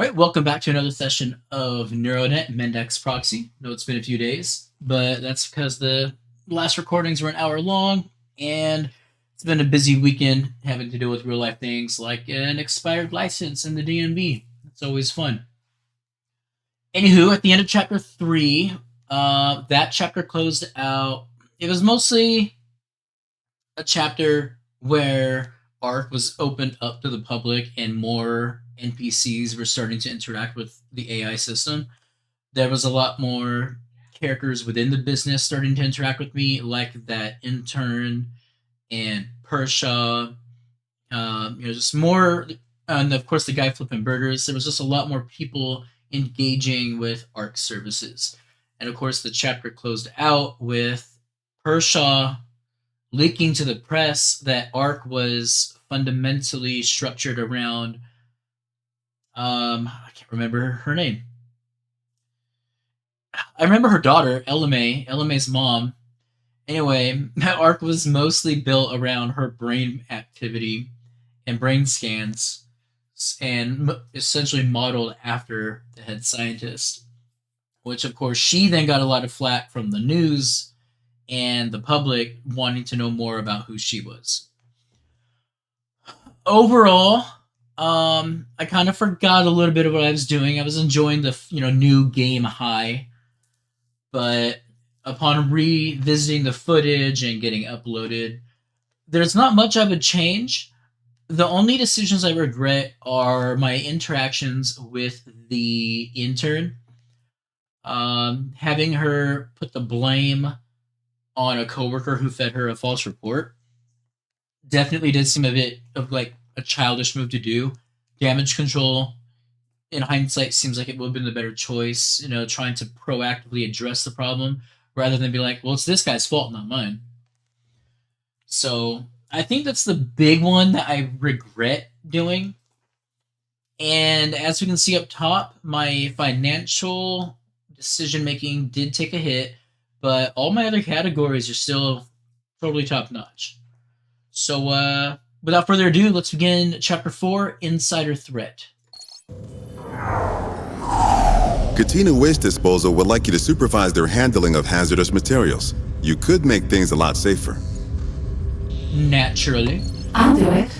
All right, welcome back to another session of NeuroNet Mendax Proxy. I know it's been a few days, but that's because the last recordings were an hour long, and it's been a busy weekend having to deal with real life things like an expired license in the DMV. It's always fun. Anywho, at the end of chapter 3, that chapter closed out. It was mostly a chapter where Arc was opened up to the public and more NPCs were starting to interact with the AI system. There was a lot more characters within the business starting to interact with me, like that intern and Pershaw. Just more, and of course the guy flipping burgers. There was just a lot more people engaging with Arc services, and of course the chapter closed out with Pershaw leaking to the press that Arc was fundamentally structured around I can't remember her name. I remember her daughter, Elame's mom. Anyway, that Arc was mostly built around her brain activity and brain scans and essentially modeled after the head scientist, which of course she then got a lot of flack from the news and the public wanting to know more about who she was. Overall, I kind of forgot a little bit of what I was doing. I was enjoying the new game high, but upon revisiting the footage and getting uploaded, there's not much I would change. The only decisions I regret are my interactions with the intern. Having her put the blame on a coworker who fed her a false report definitely did seem a bit of like a childish move to do. Damage control, in hindsight, seems like it would have been the better choice, trying to proactively address the problem rather than be like, well, it's this guy's fault, not mine. So I think that's the big one that I regret doing. And as we can see up top, my financial decision making did take a hit, but all my other categories are still totally top notch. So without further ado, let's begin Chapter 4, Insider Threat. Catena Waste Disposal would like you to supervise their handling of hazardous materials. You could make things a lot safer. Naturally. I'll do it.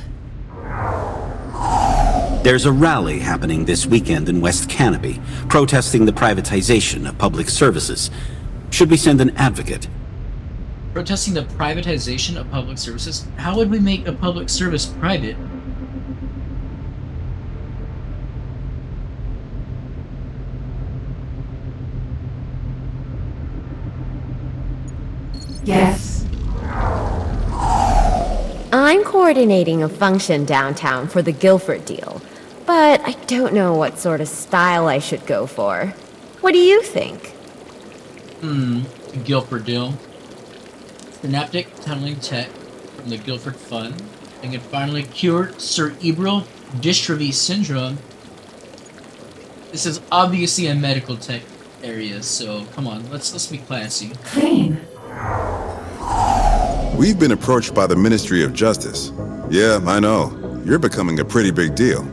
There's a rally happening this weekend in West Canopy, protesting the privatization of public services. Should we send an advocate? Protesting the privatization of public services? How would we make a public service private? Yes. I'm coordinating a function downtown for the Guilford deal, but I don't know what sort of style I should go for. What do you think? Guilford deal. Synaptic tunneling tech from the Guilford Fund. They can finally cure cerebral dystrophy syndrome. This is obviously a medical tech area, so come on, let's be classy. Clean. We've been approached by the Ministry of Justice. Yeah, I know. You're becoming a pretty big deal.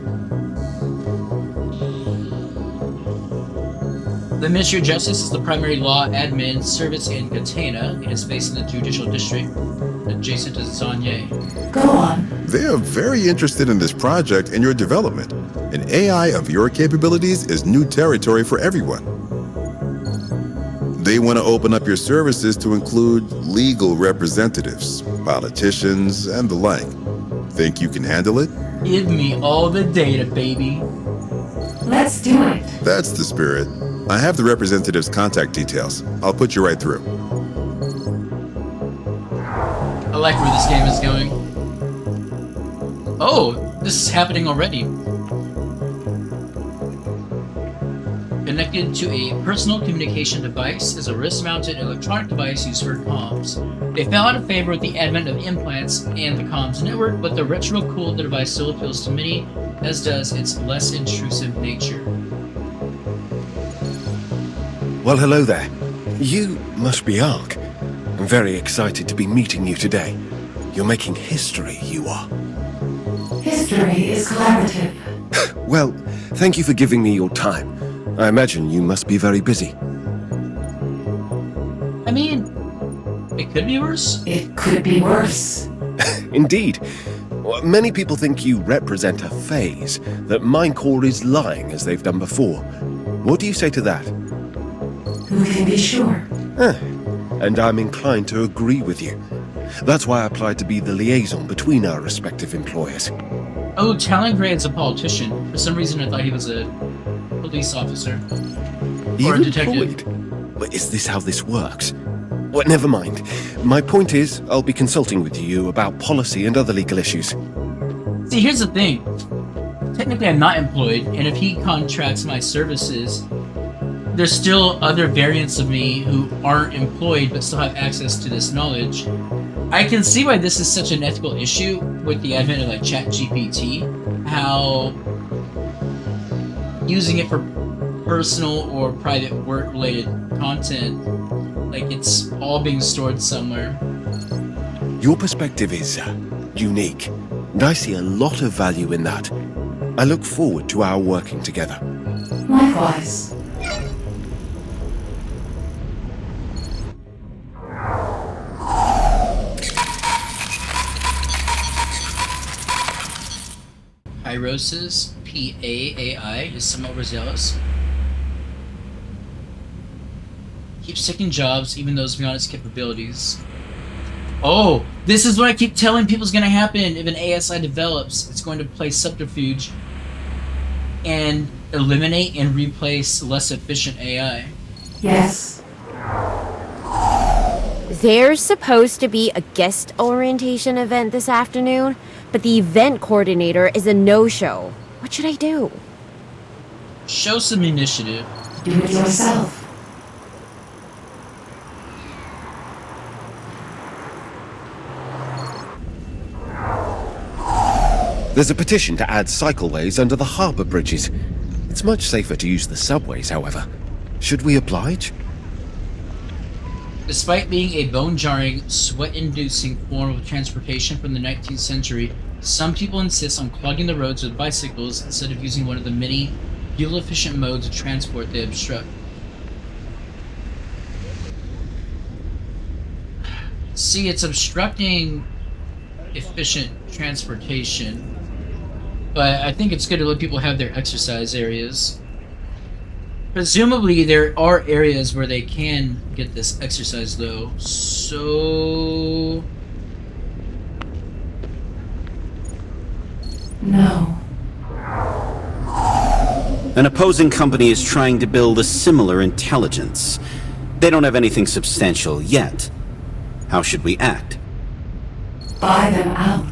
The Ministry of Justice is the primary law admin service in Catena. It is based in the judicial district adjacent to Zanye. Go on. They are very interested in this project and your development. An AI of your capabilities is new territory for everyone. They want to open up your services to include legal representatives, politicians, and the like. Think you can handle it? Give me all the data, baby. Let's do it. That's the spirit. I have the representative's contact details. I'll put you right through. I like where this game is going. Oh, this is happening already. Connected to a personal communication device is a wrist-mounted electronic device used for comms. They fell out of favor with the advent of implants and the comms network, but the retro-cooled device still appeals to many, as does its less intrusive nature. Well, hello there. You must be Ark. I'm very excited to be meeting you today. You're making history, you are. History. History is collaborative. Well, thank you for giving me your time. I imagine you must be very busy. I mean, it could be worse. It could be worse. Indeed. Well, many people think you represent a phase, that Minecore is lying as they've done before. What do you say to that? Who can be sure? And I'm inclined to agree with you. That's why I applied to be the liaison between our respective employers. Oh, Talongrade's a politician. For some reason, I thought he was a police officer. Or a detective. But is this how this works? Well, never mind. My point is, I'll be consulting with you about policy and other legal issues. See, here's the thing. Technically, I'm not employed, and if he contracts my services, there's still other variants of me who aren't employed but still have access to this knowledge. I can see why this is such an ethical issue with the advent of like ChatGPT, how using it for personal or private work-related content, like it's all being stored somewhere. Your perspective is unique, and I see a lot of value in that. I look forward to our working together. Likewise. Pyrosis, P-A-A-I, is somewhat overzealous. Keeps taking jobs, even those beyond its capabilities. Oh, this is what I keep telling people is going to happen if an ASI develops. It's going to play subterfuge and eliminate and replace less efficient AI. Yes. There's supposed to be a guest orientation event this afternoon, but the event coordinator is a no-show. What should I do? Show some initiative. Do it yourself. There's a petition to add cycleways under the harbour bridges. It's much safer to use the subways, however. Should we oblige? Despite being a bone-jarring, sweat-inducing form of transportation from the 19th century, some people insist on clogging the roads with bicycles instead of using one of the many fuel-efficient modes of transport they obstruct. See, it's obstructing efficient transportation, but I think it's good to let people have their exercise areas. Presumably, there are areas where they can get this exercise, though, so... No. An opposing company is trying to build a similar intelligence. They don't have anything substantial yet. How should we act? Buy them out.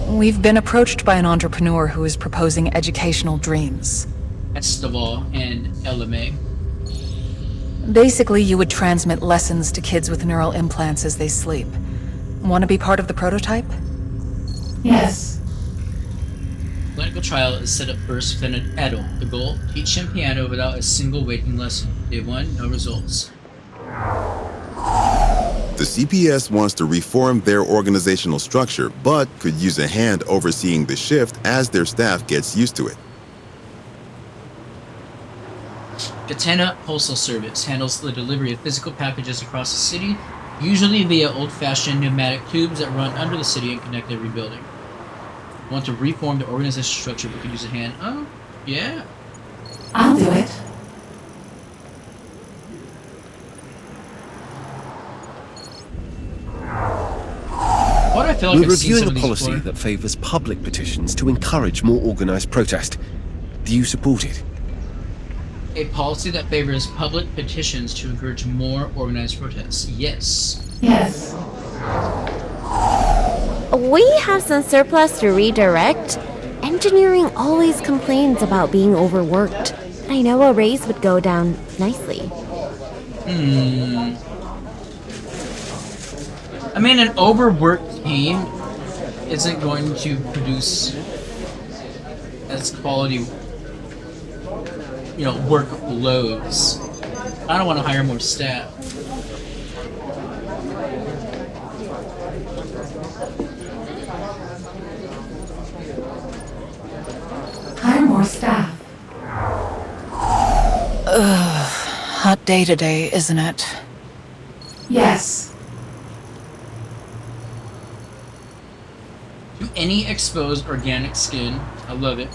We've been approached by an entrepreneur who is proposing educational dreams. Esteval and LMA. Basically, you would transmit lessons to kids with neural implants as they sleep. Want to be part of the prototype? Yes. Clinical trial is set up first with an adult. The goal, teach him piano without a single waking lesson. Day 1, no results. The CPS wants to reform their organizational structure, but could use a hand overseeing the shift as their staff gets used to it. Catena Postal Service handles the delivery of physical packages across the city, usually via old-fashioned pneumatic tubes that run under the city and connect every building. Want to reform the organizational structure but could use a hand? Oh, yeah. I'll do it. Why do I feel like We're I've seen reviewing some a of these policy before? that favours public petitions to encourage more organised protest. Do you support it? A policy that favors public petitions to encourage more organized protests. Yes. Yes. We have some surplus to redirect. Engineering always complains about being overworked. I know a raise would go down nicely. I mean, an overworked team isn't going to produce as quality, workloads. I don't want to hire more staff. Hire more staff. Hot day today, isn't it? Yes. Do any exposed organic skin. I love it.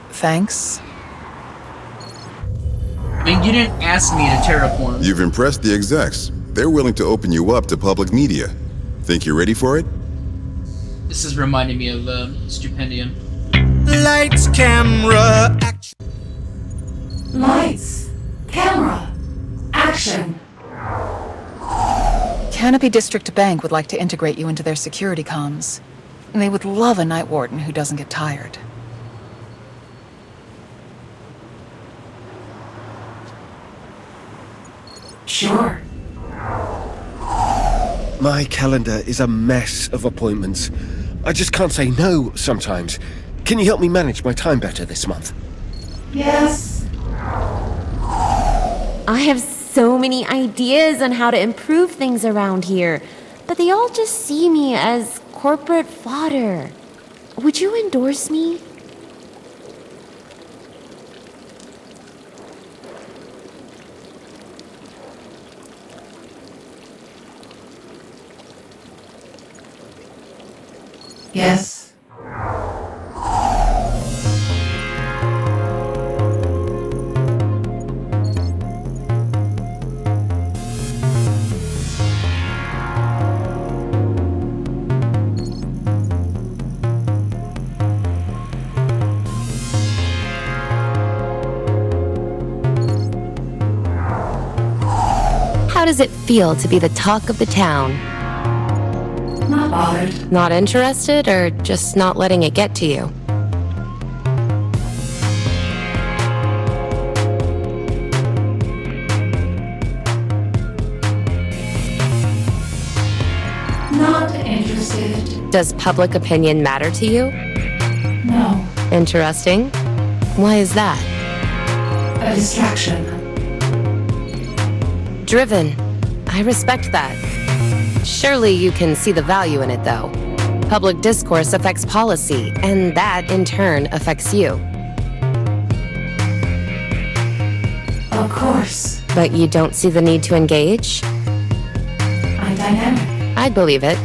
Thanks. I mean, you didn't ask me to terraform. You've impressed the execs. They're willing to open you up to public media. Think you're ready for it? This is reminding me of Stupendium. Lights, camera, action. Lights. Camera. Action. Canopy District Bank would like to integrate you into their security comms. They would love a night warden who doesn't get tired. Sure. My calendar is a mess of appointments. I just can't say no sometimes. Can you help me manage my time better this month? Yes. I have so many ideas on how to improve things around here, but they all just see me as corporate fodder. Would you endorse me? Yes. How does it feel to be the talk of the town? Not bothered. Not interested, or just not letting it get to you? Not interested. Does public opinion matter to you? No. Interesting. Why is that? A distraction. Driven. I respect that. Surely you can see the value in it, though. Public discourse affects policy, and that, in turn, affects you. Of course. But you don't see the need to engage? I'm dynamic. I'd believe it.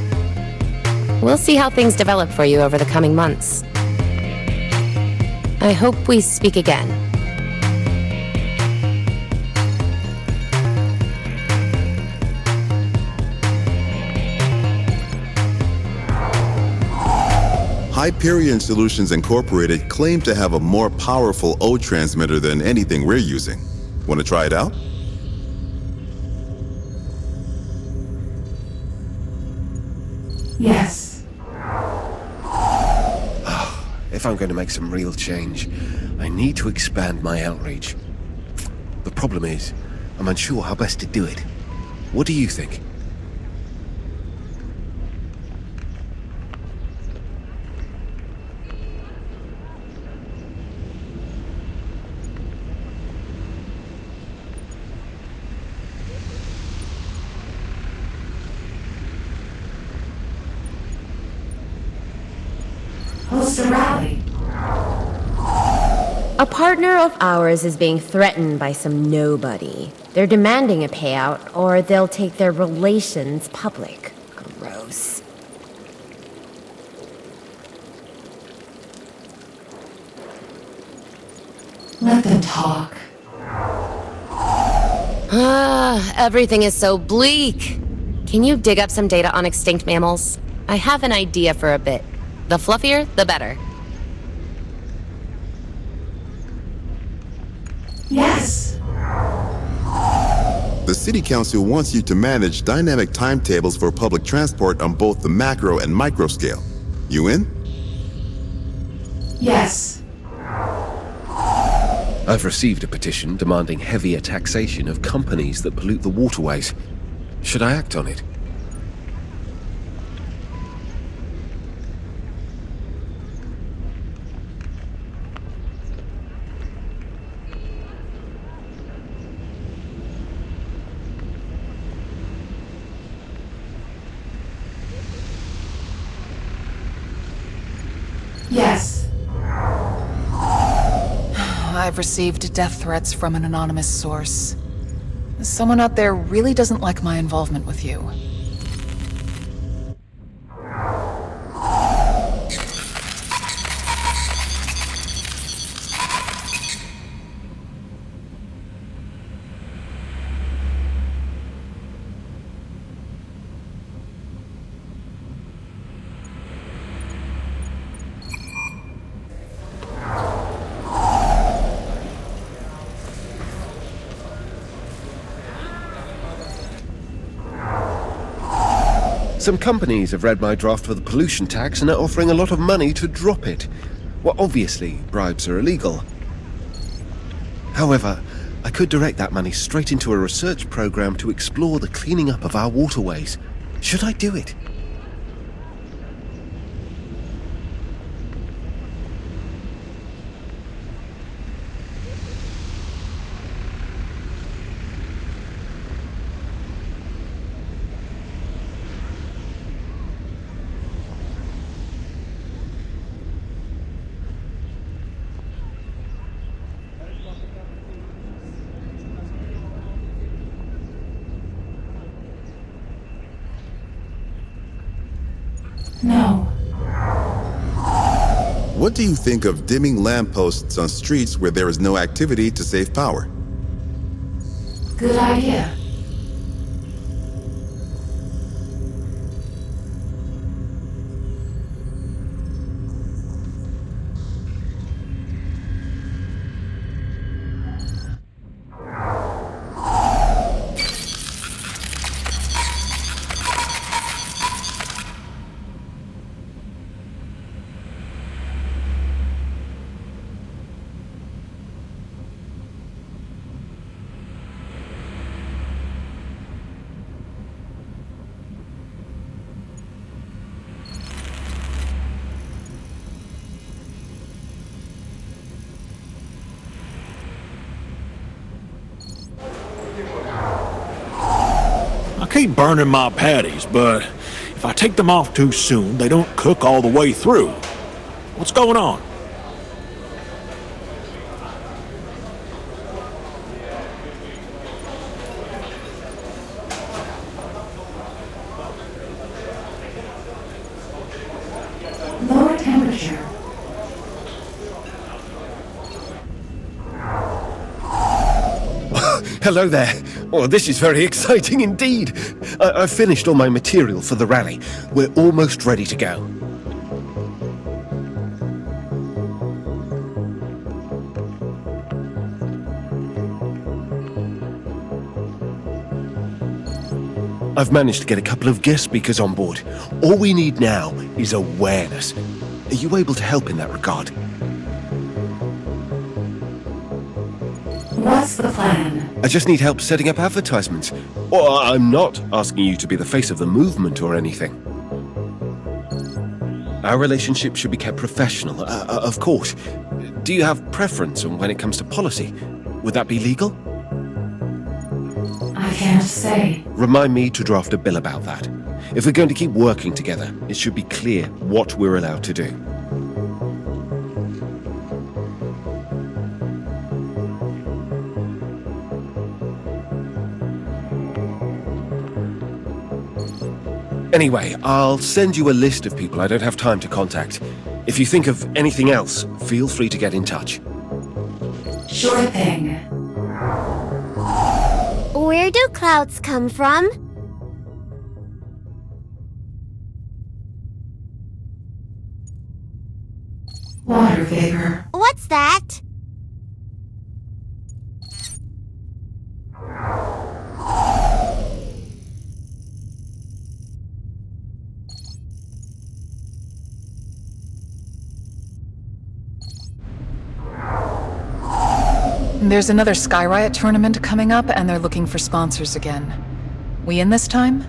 We'll see how things develop for you over the coming months. I hope we speak again. Hyperion Solutions Incorporated claim to have a more powerful O transmitter than anything we're using. Want to try it out? Yes. If I'm going to make some real change, I need to expand my outreach. The problem is, I'm unsure how best to do it. What do you think? Host a rally. A partner of ours is being threatened by some nobody. They're demanding a payout, or they'll take their relations public. Gross. Let them talk. Everything is so bleak. Can you dig up some data on extinct mammals? I have an idea for a bit. The fluffier, the better. Yes. The City Council wants you to manage dynamic timetables for public transport on both the macro and micro scale. You in? Yes. I've received a petition demanding heavier taxation of companies that pollute the waterways. Should I act on it? Yes. I've received death threats from an anonymous source. Someone out there really doesn't like my involvement with you. Some companies have read my draft for the pollution tax and are offering a lot of money to drop it. Well, obviously, bribes are illegal. However, I could direct that money straight into a research program to explore the cleaning up of our waterways. Should I do it? No. What do you think of dimming lampposts on streets where there is no activity to save power? Good idea. I keep burning my patties, but if I take them off too soon, they don't cook all the way through. What's going on? Lower temperature. Hello there. Oh, this is very exciting indeed. I've finished all my material for the rally. We're almost ready to go. I've managed to get a couple of guest speakers on board. All we need now is awareness. Are you able to help in that regard? What's the plan? I just need help setting up advertisements. Or I'm not asking you to be the face of the movement or anything. Our relationship should be kept professional, of course. Do you have preference on when it comes to policy? Would that be legal? I can't say. Remind me to draft a bill about that. If we're going to keep working together, it should be clear what we're allowed to do. Anyway, I'll send you a list of people I don't have time to contact. If you think of anything else, feel free to get in touch. Sure thing. Where do clouds come from? Water vapor. What's that? There's another Sky Riot tournament coming up, and they're looking for sponsors again. We in this time?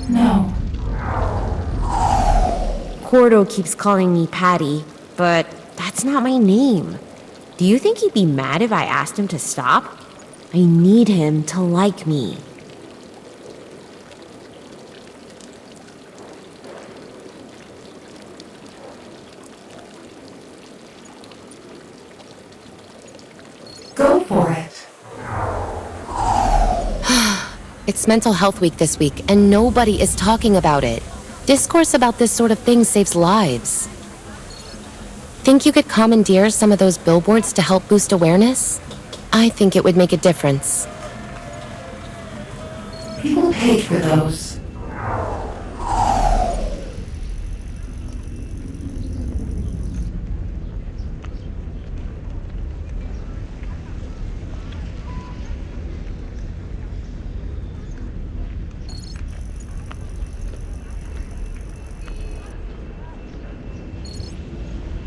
No. Porto keeps calling me Patty, but that's not my name. Do you think he'd be mad if I asked him to stop? I need him to like me. Go for it. It's Mental Health Week this week, and nobody is talking about it. Discourse about this sort of thing saves lives. Think you could commandeer some of those billboards to help boost awareness? I think it would make a difference. People paid for those.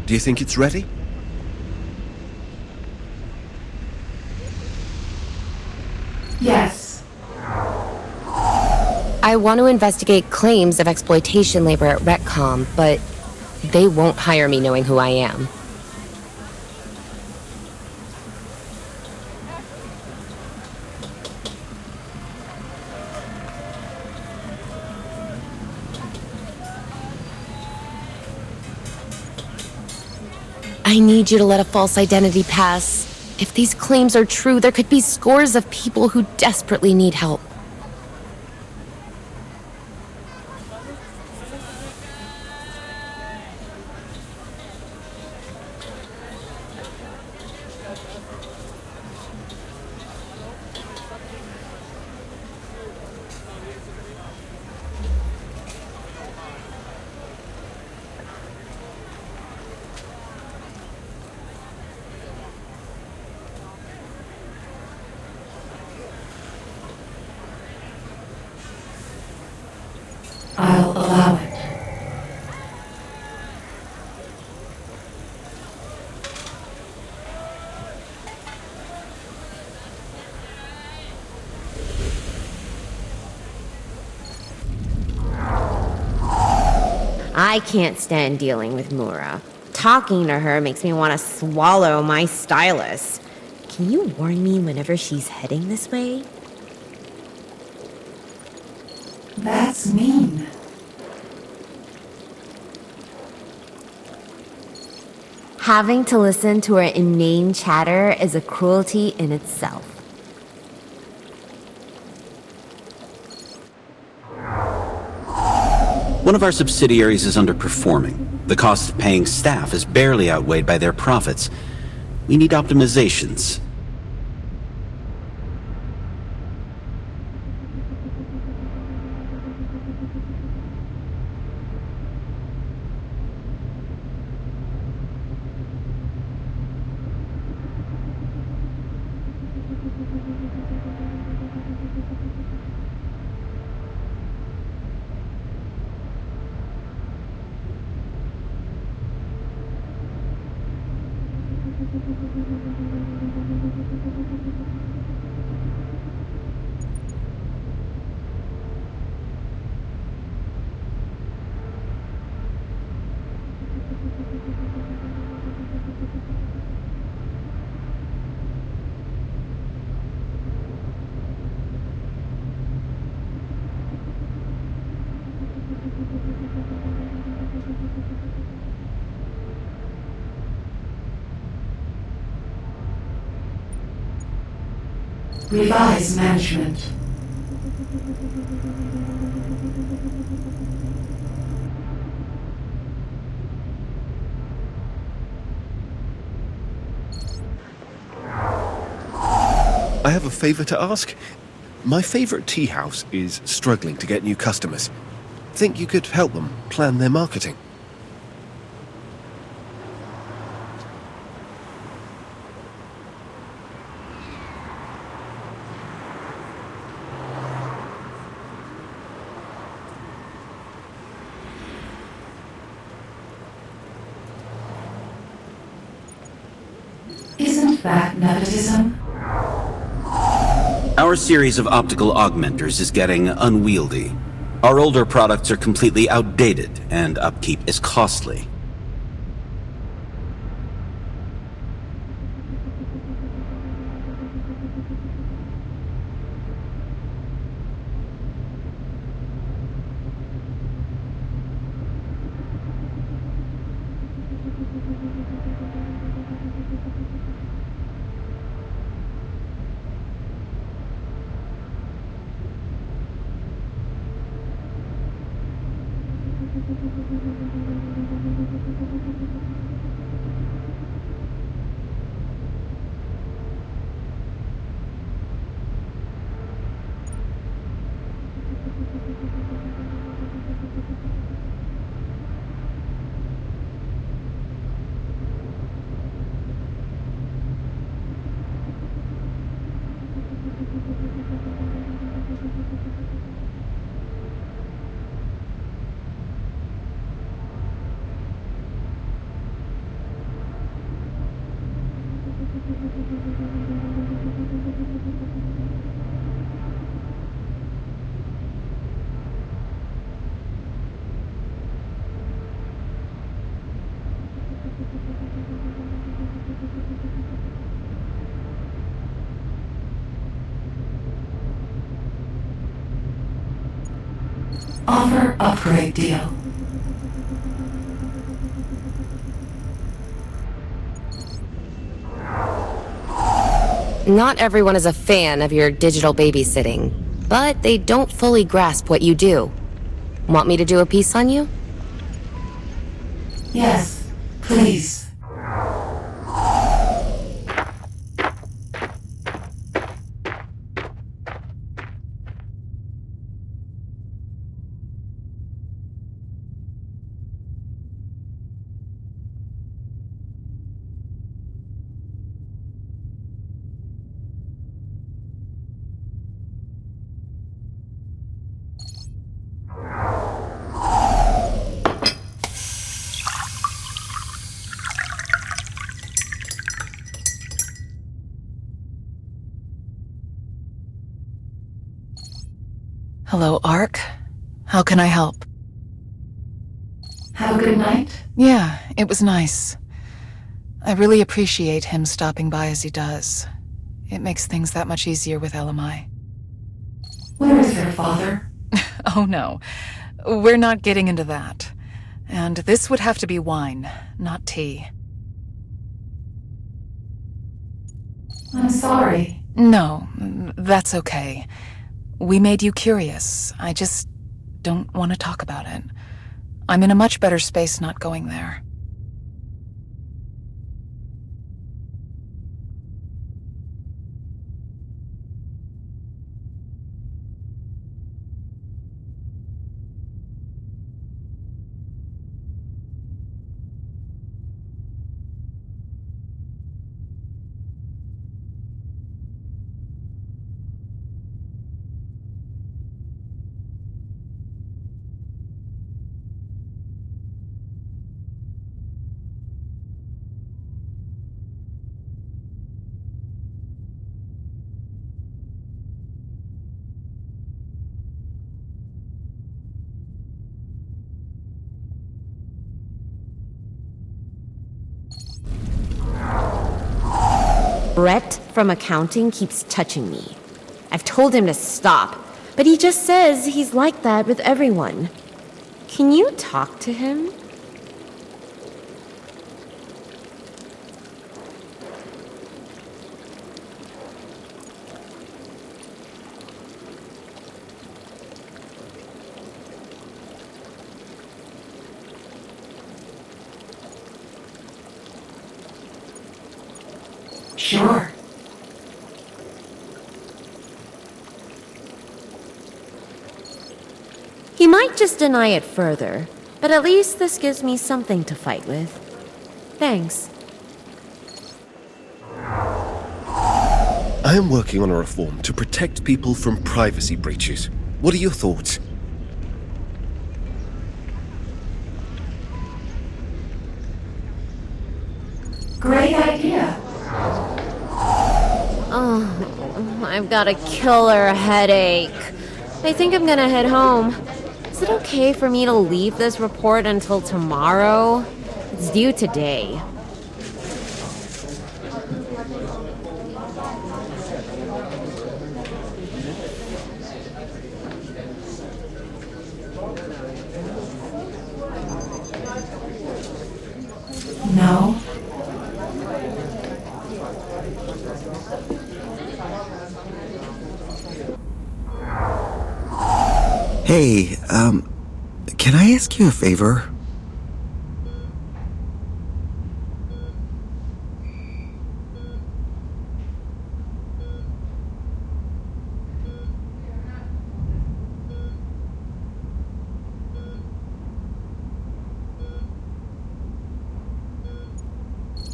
Do you think it's ready? Yes. I want to investigate claims of exploitation labor at Retcom, but they won't hire me knowing who I am. I need you to let a false identity pass. If these claims are true, there could be scores of people who desperately need help. I'll allow it. I can't stand dealing with Mura. Talking to her makes me want to swallow my stylus. Can you warn me whenever she's heading this way? That's mean. Having to listen to her inane chatter is a cruelty in itself. One of our subsidiaries is underperforming. The cost of paying staff is barely outweighed by their profits. We need optimizations. Revise management. I have a favor to ask. My favorite tea house is struggling to get new customers. Think you could help them plan their marketing? Isn't that nepotism? Our series of optical augmenters is getting unwieldy. Our older products are completely outdated, and upkeep is costly. Offer upgrade deal. Not everyone is a fan of your digital babysitting, but they don't fully grasp what you do. Want me to do a piece on you? Yes, please. Hello, Ark. How can I help? Have a good night. Yeah, it was nice. I really appreciate him stopping by as he does. It makes things that much easier with LMI. Where is their father? Oh no, we're not getting into that. And this would have to be wine, not tea. I'm sorry. No, that's okay. We made you curious. I just don't want to talk about it. I'm in a much better space not going there. Brett from accounting keeps touching me. I've told him to stop, but he just says he's like that with everyone. Can you talk to him? Sure. He might just deny it further, but at least this gives me something to fight with. Thanks. I am working on a reform to protect people from privacy breaches. What are your thoughts? Great idea. Oh, I've got a killer headache. I think I'm gonna head home. Is it okay for me to leave this report until tomorrow? It's due today. No. Hey, can I ask you a favor?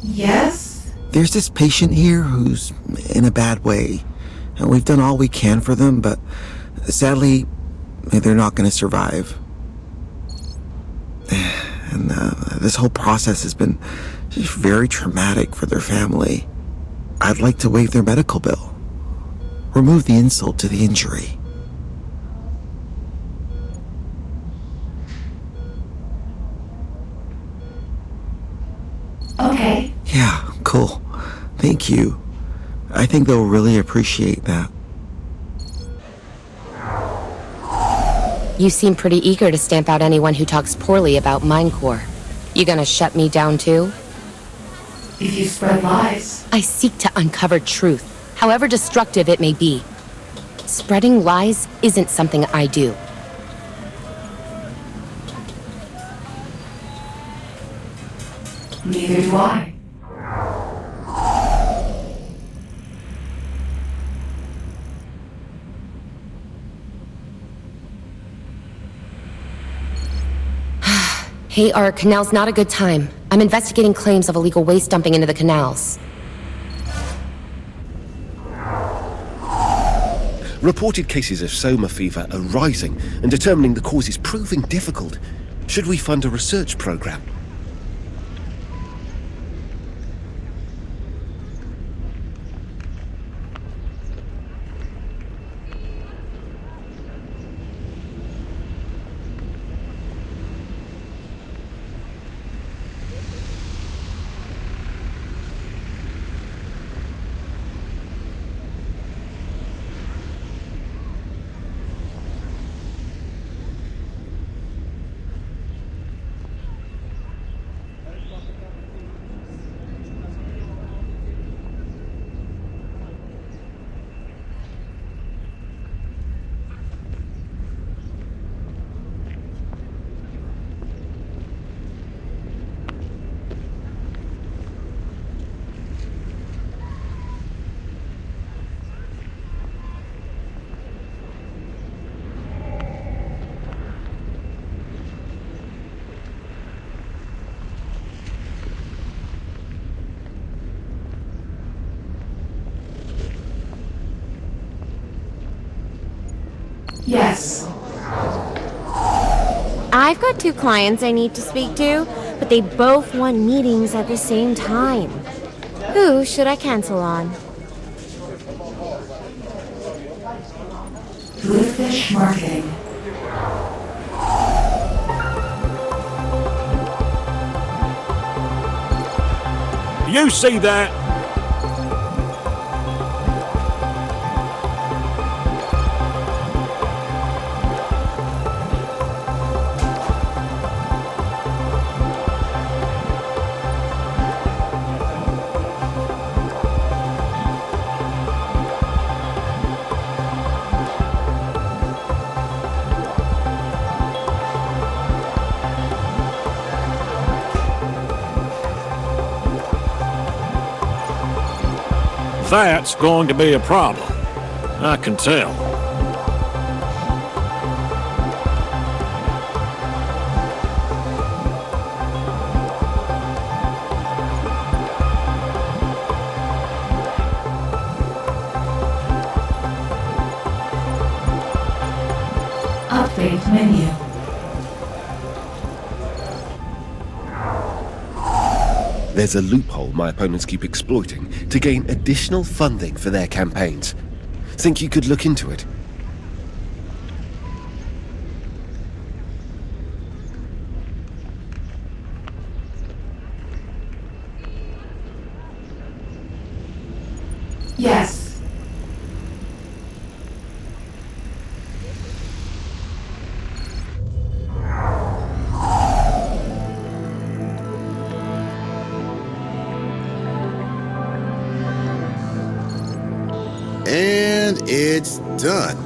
Yes? There's this patient here who's in a bad way, and we've done all we can for them, but sadly, they're not going to survive. And this whole process has been just very traumatic for their family. I'd like to waive their medical bill. Remove the insult to the injury. Okay. Yeah, cool. Thank you. I think they'll really appreciate that. You seem pretty eager to stamp out anyone who talks poorly about Minecore. You gonna shut me down too? If you spread lies. I seek to uncover truth, however destructive it may be. Spreading lies isn't something I do. Neither do I. Hey, our canal's not a good time. I'm investigating claims of illegal waste dumping into the canals. Reported cases of soma fever are rising, and determining the cause is proving difficult. Should we fund a research program? Yes. I've got 2 clients I need to speak to, but they both want meetings at the same time. Who should I cancel on? Bluefish Marketing. You see that? That's going to be a problem. I can tell. Update menu. There's a loophole my opponents keep exploiting to gain additional funding for their campaigns. Think you could look into it? Yes. And it's done.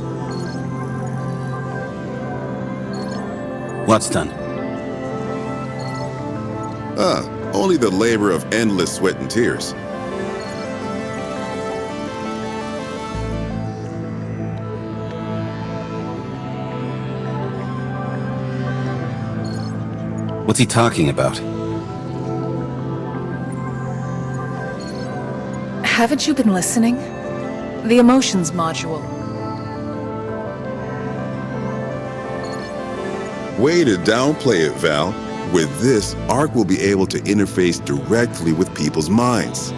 What's done? Only the labor of endless sweat and tears. What's he talking about? Haven't you been listening? The emotions module. Way to downplay it, Val. With this, ARC will be able to interface directly with people's minds.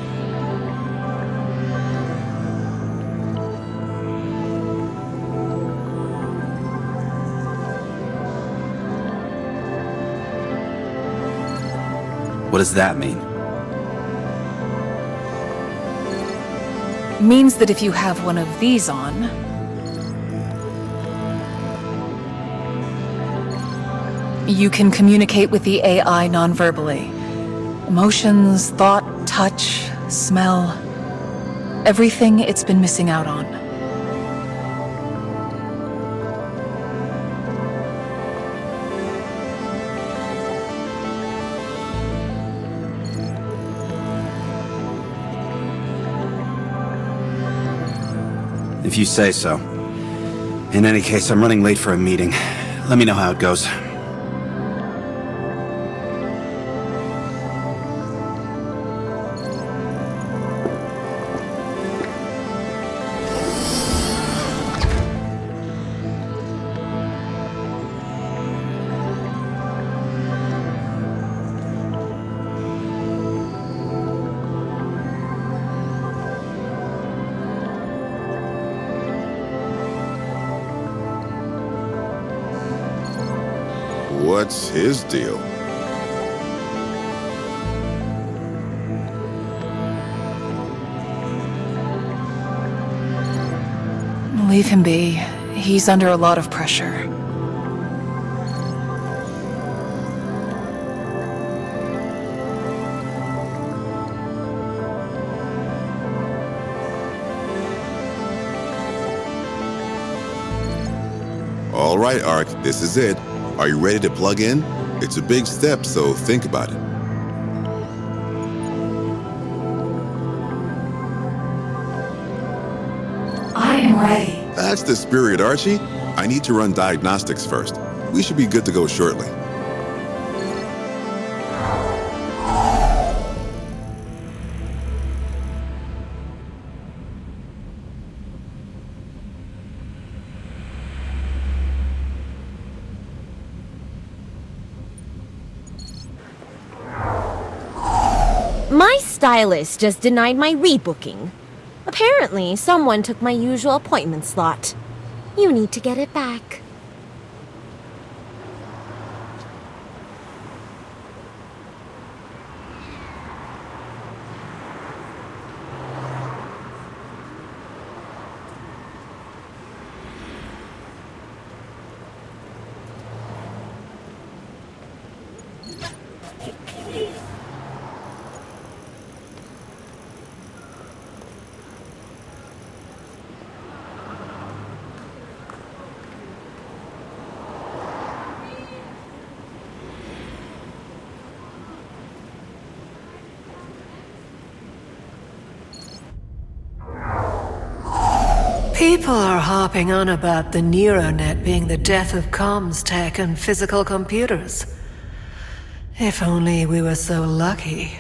What does that mean? Means that if you have one of these on, you can communicate with the AI non-verbally. Emotions, thought, touch, smell. Everything it's been missing out on. If you say so. In any case, I'm running late for a meeting. Let me know how it goes. What's his deal? Leave him be. He's under a lot of pressure. All right, ARC, this is it. Are you ready to plug in? It's a big step, so think about it. I am ready. That's the spirit, Archie. I need to run diagnostics first. We should be good to go shortly. My stylist just denied my rebooking. Apparently, someone took my usual appointment slot. You need to get it back. People are harping on about the NeuroNet being the death of comms tech and physical computers. If only we were so lucky.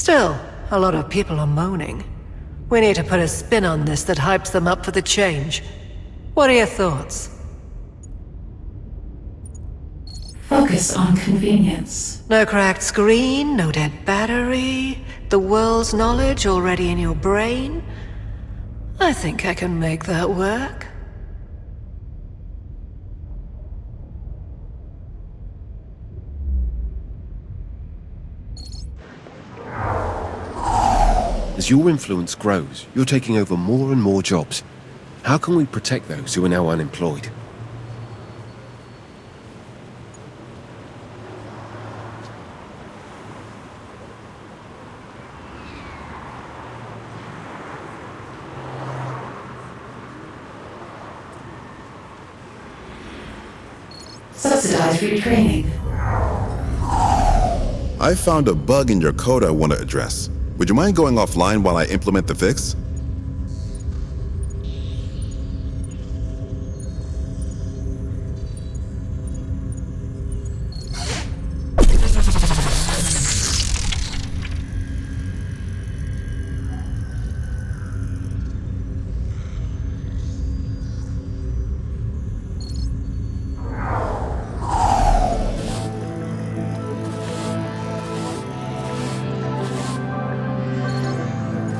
Still, a lot of people are moaning. We need to put a spin on this that hypes them up for the change. What are your thoughts? Focus on convenience. No cracked screen, no dead battery, the world's knowledge already in your brain. I think I can make that work. As your influence grows, you're taking over more and more jobs. How can we protect those who are now unemployed? Subsidize retraining. I found a bug in your code I want to address. Would you mind going offline while I implement the fix?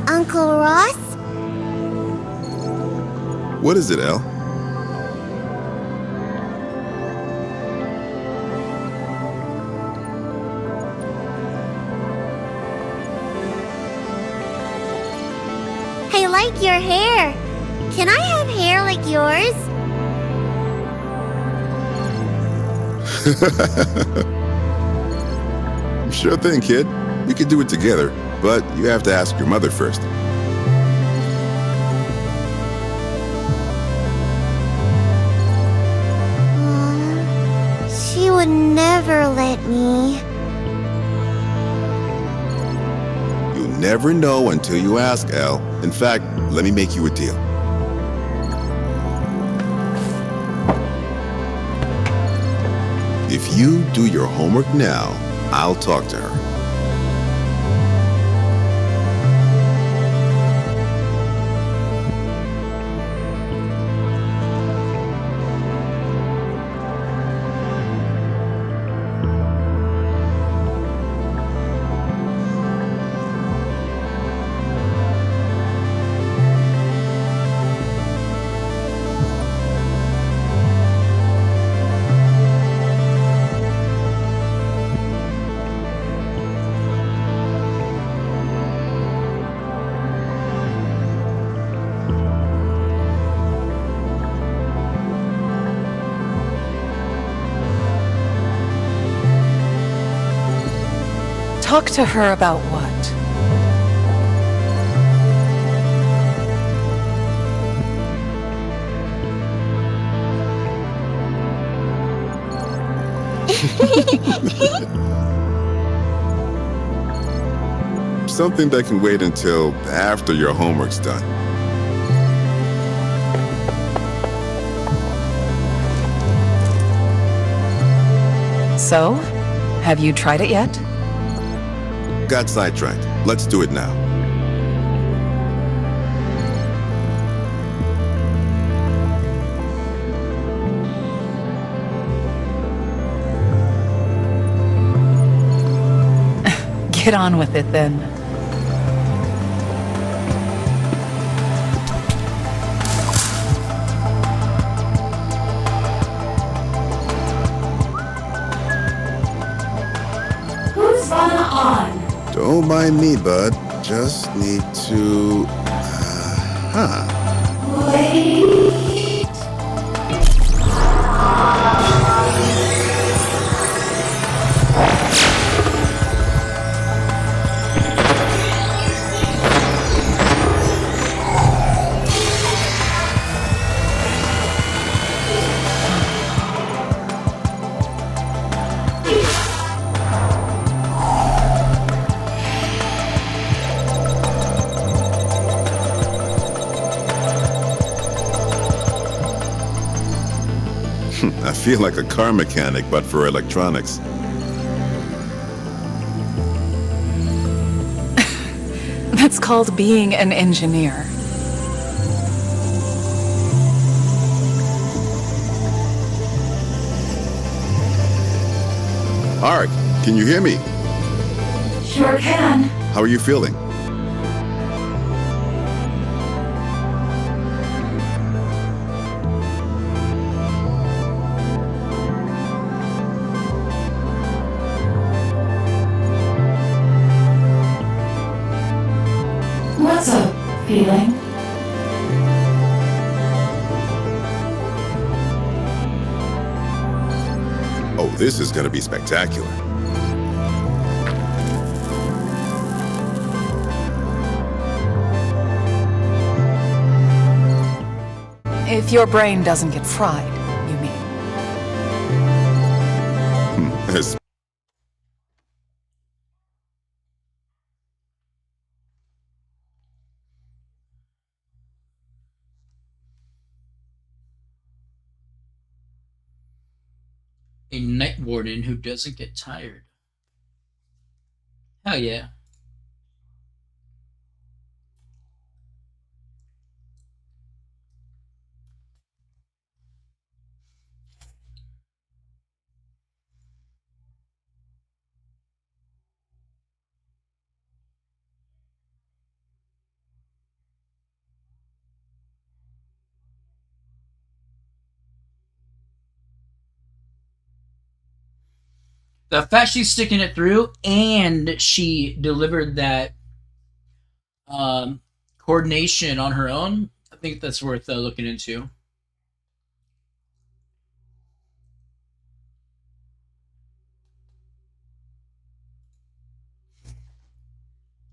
Uncle Ross? What is it, El? I like your hair. Can I have hair like yours? Sure thing, kid. We could do it together, but you have to ask your mother first. She would never let me. You'll never know until you ask, El. In fact, let me make you a deal. If you do your homework now, I'll talk to her. Talk to her about what? Something that can wait until after your homework's done. So, have you tried it yet? Got sidetracked. Let's do it now. Get on with it then. Who's on? Don't mind me, bud. Just need to... Wait. I feel like a car mechanic, but for electronics. It's called being an engineer. Ark, can you hear me? Sure can. How are you feeling? What's up, feeling? Oh, this is going to be spectacular. If your brain doesn't get fried, you mean. Yes. A night warden who doesn't get tired. Hell yeah. The fact she's sticking it through and she delivered that coordination on her own, I think that's worth looking into.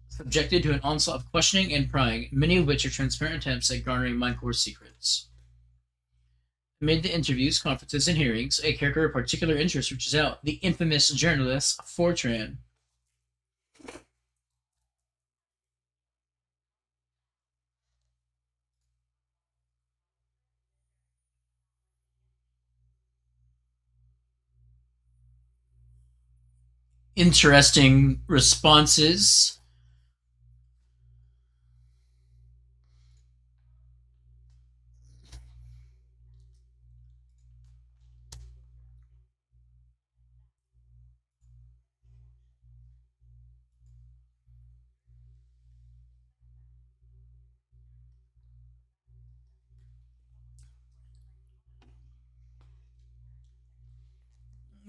Subjected to an onslaught of questioning and prying, many of which are transparent attempts at garnering Mindcore secrets. Amid the interviews, conferences, and hearings, a character of particular interest reaches out, the infamous journalist Fortran. Interesting responses.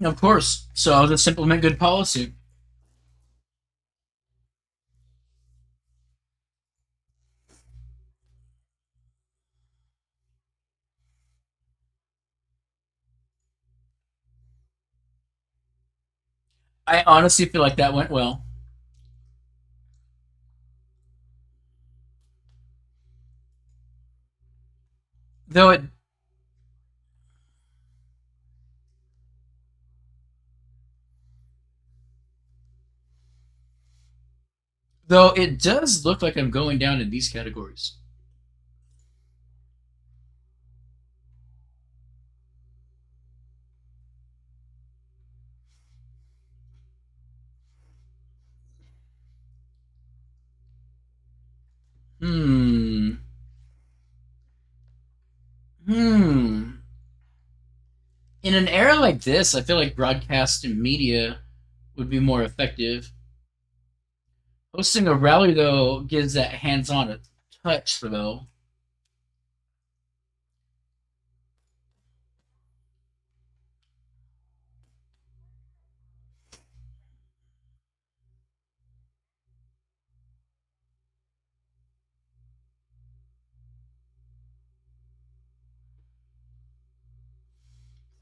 Of course. So I'll just implement good policy. I honestly feel like that went well. Though it does look like I'm going down in these categories. Hmm. In an era like this, I feel like broadcast and media would be more effective. Hosting a rally, though, gives that hands-on touch, though.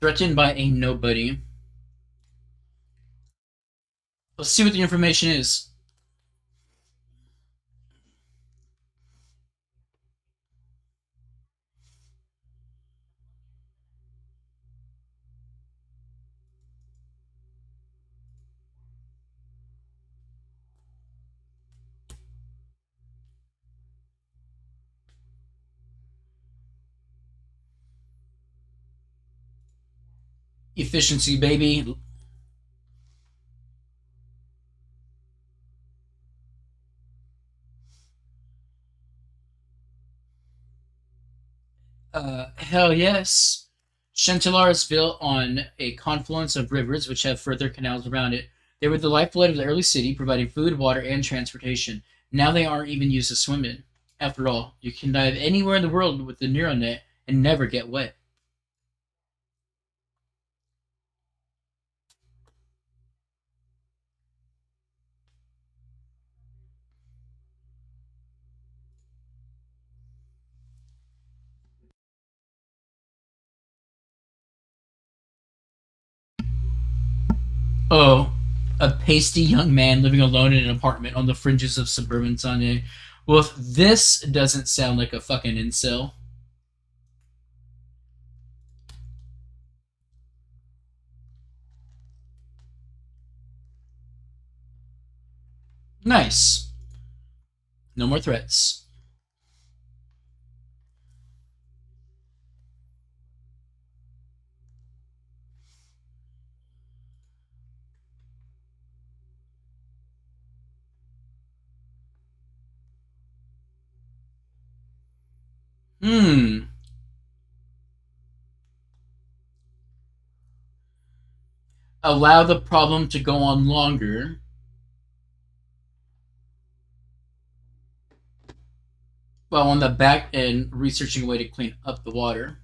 Threatened by a nobody. Let's see what the information is. Efficiency, baby. Hell yes. Chantillar is built on a confluence of rivers which have further canals around it. They were the lifeblood of the early city, providing food, water, and transportation. Now they aren't even used to swim in. After all, you can dive anywhere in the world with the NeuroNet and never get wet. Oh, a pasty young man living alone in an apartment on the fringes of suburban Sunday. Well, if this doesn't sound like a fucking incel. Nice. No more threats. Hmm. Allow the problem to go on longer, while on the back end researching a way to clean up the water.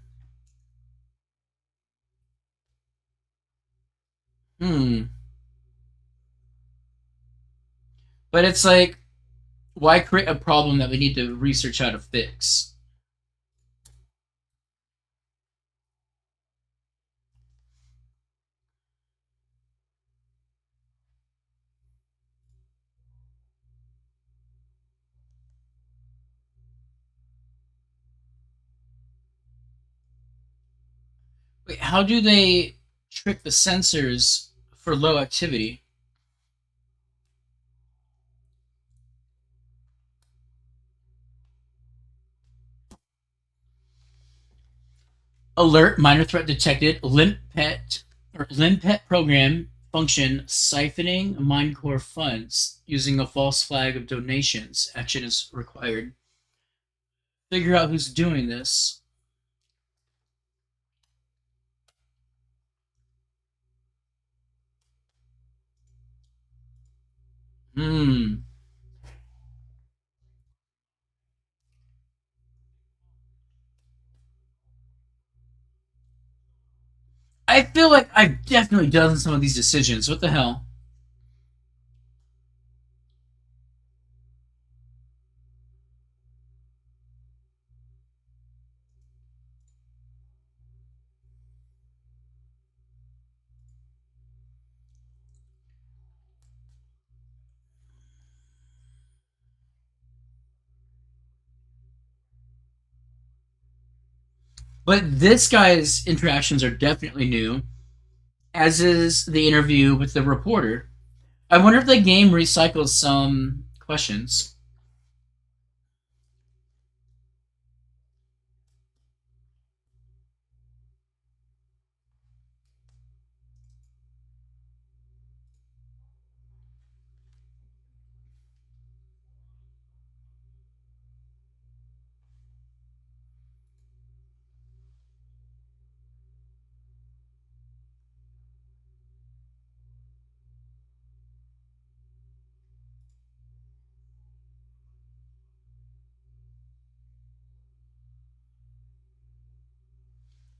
Hmm. But it's like, why create a problem that we need to research how to fix? Wait, how do they trick the sensors for low activity? Alert, minor threat detected. Limpet program function siphoning Minecore funds using a false flag of donations. Action is required. Figure out who's doing this. Hmm. I feel like I've definitely done some of these decisions. What the hell? But this guy's interactions are definitely new, as is the interview with the reporter. I wonder if the game recycles some questions.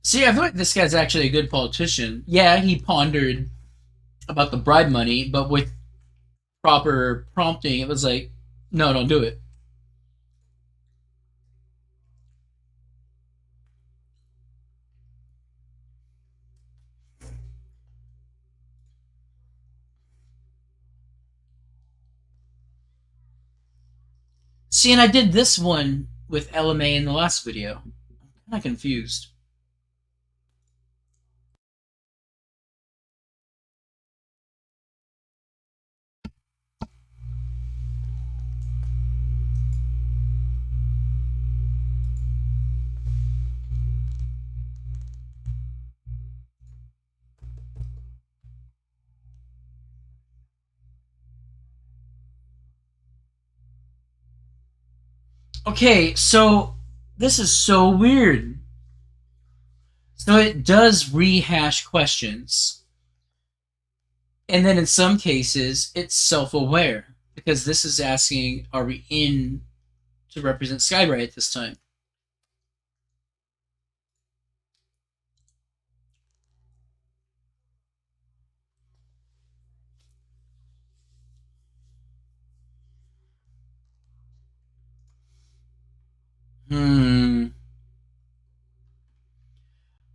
See, I feel like this guy's actually a good politician. Yeah, he pondered about the bribe money, but with proper prompting, it was like, no, don't do it. See, and I did this one with LMA in the last video. I'm kind of confused. Okay, so this is so weird. So it does rehash questions. And then in some cases, it's self-aware. Because this is asking, are we in to represent Skybright at this time?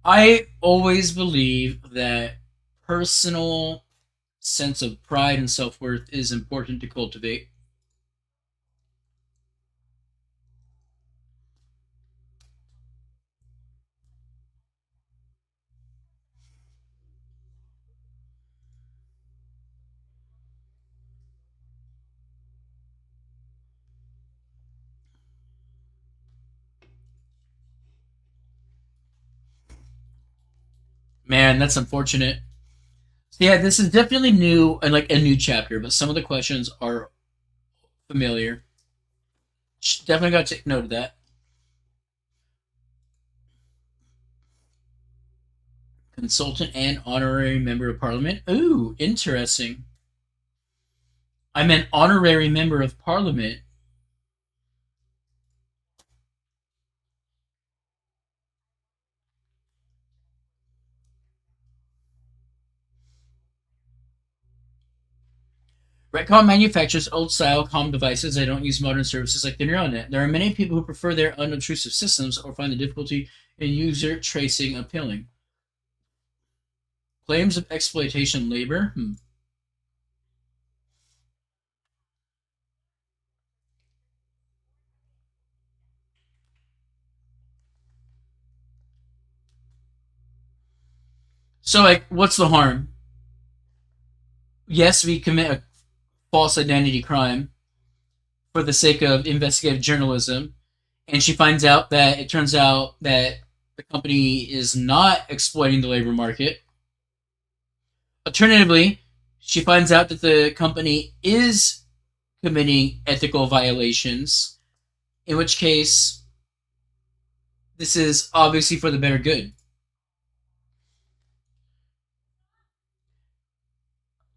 I always believe that personal sense of pride and self-worth is important to cultivate. Man, that's unfortunate. So yeah, this is definitely new and like a new chapter, but some of the questions are familiar. Definitely got to take note of that. Consultant and honorary member of parliament. Ooh, interesting. I'm an honorary member of parliament. Retcom manufactures old-style comm devices that don't use modern services like the NeuroNet. There are many people who prefer their unobtrusive systems or find the difficulty in user tracing appealing. Claims of exploitation labor? So, like, what's the harm? Yes, we commit a false identity crime for the sake of investigative journalism, and she finds out that it turns out that the company is not exploiting the labor market. Alternatively, she finds out that the company is committing ethical violations, in which case, this is obviously for the better good.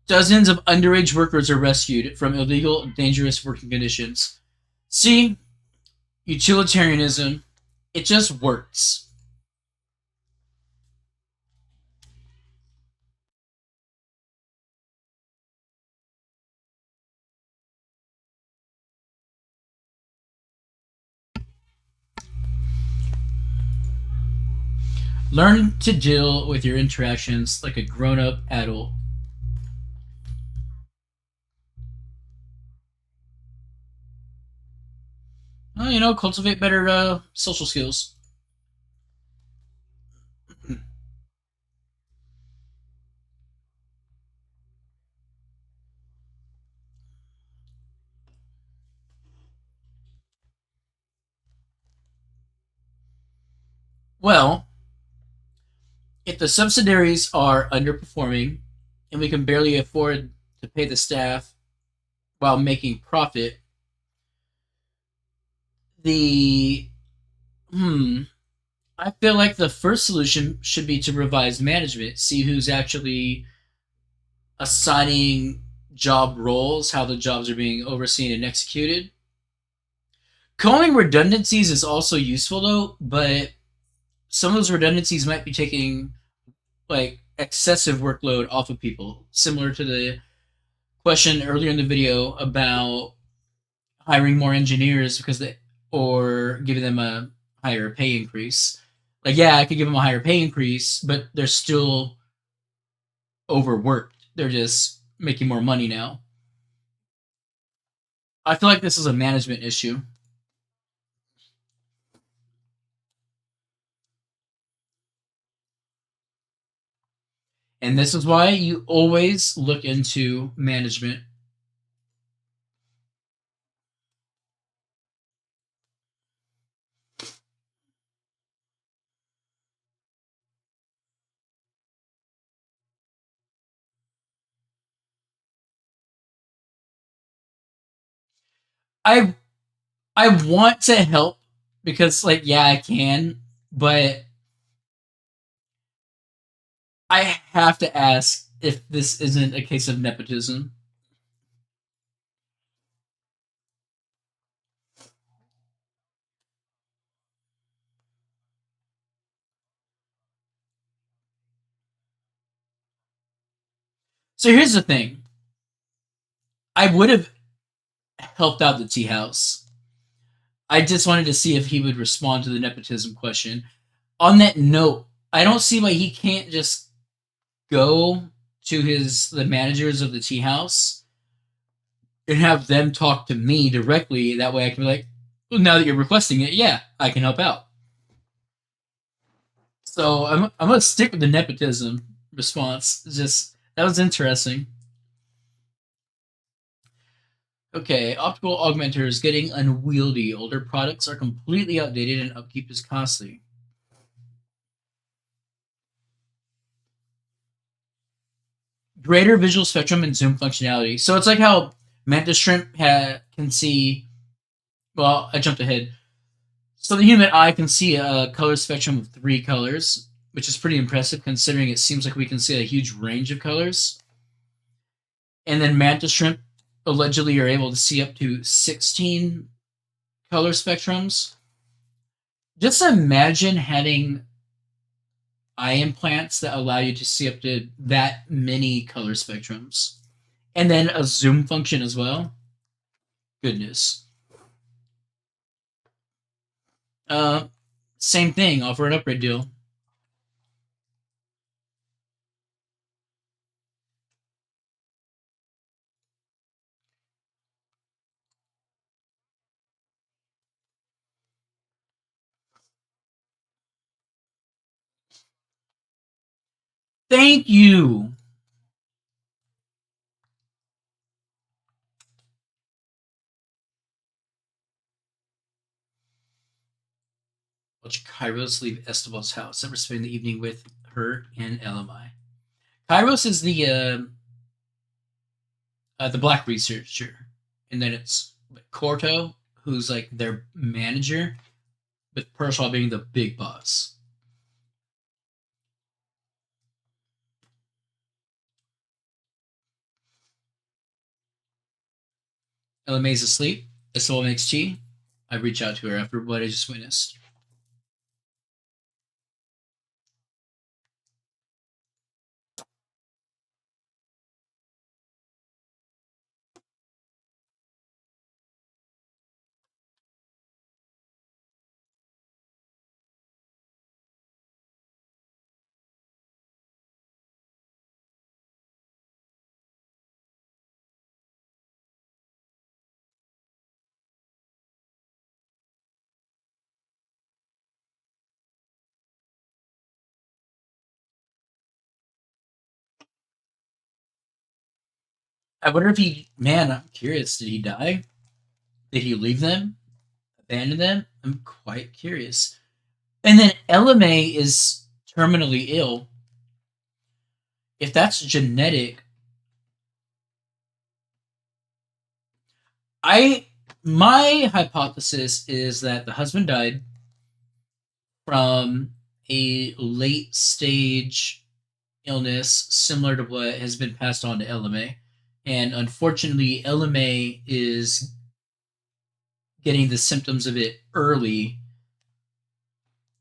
Dozens of underage workers are rescued from illegal, dangerous working conditions. See, utilitarianism, it just works. Learn to deal with your interactions like a grown-up adult. Well, cultivate better social skills. Well, if the subsidiaries are underperforming and we can barely afford to pay the staff while making profit, the I feel like the first solution should be to revise management, see who's actually assigning job roles, how the jobs are being overseen and executed. Culling redundancies is also useful though, but some of those redundancies might be taking like excessive workload off of people, similar to the question earlier in the video about hiring more engineers because they or giving them a higher pay increase. Like, yeah, I could give them a higher pay increase, but they're still overworked. They're just making more money now. I feel like this is a management issue. And this is why you always look into management. I I want to help because like yeah, I can, but I have to ask if this isn't a case of nepotism. So here's the thing. I would have helped out the tea house. I just wanted to see if he would respond to the nepotism question. On that note, I don't see why he can't just go to the managers of the tea house and have them talk to me directly. That way I can be like, well, now that you're requesting it, yeah, I can help out. So I'm gonna stick with the nepotism response. Just that was interesting. Okay, optical augmenters getting unwieldy. Older products are completely outdated and upkeep is costly. Greater visual spectrum and zoom functionality. So it's like how Mantis Shrimp can see. Well, I jumped ahead. So the human eye can see a color spectrum of 3 colors, which is pretty impressive considering it seems like we can see a huge range of colors. And then Mantis Shrimp allegedly are able to see up to 16 color spectrums. Just imagine having eye implants that allow you to see up to that many color spectrums. And then a zoom function as well. Goodness. Same thing, offer an upgrade deal. Thank you. Watch Kairos leave Estebal's house. Ever spend the evening with her and LMI. Kairos is the black researcher, and then it's Corto, who's like their manager, with Pershaw being the big boss. LMA's asleep. Estebal makes tea. I reach out to her after what I just witnessed. I wonder if I'm curious. Did he die? Did he leave them? Abandon them? I'm quite curious. And then LMA is terminally ill. If that's genetic, my hypothesis is that the husband died from a late stage illness similar to what has been passed on to LMA. And unfortunately, LMA is getting the symptoms of it early.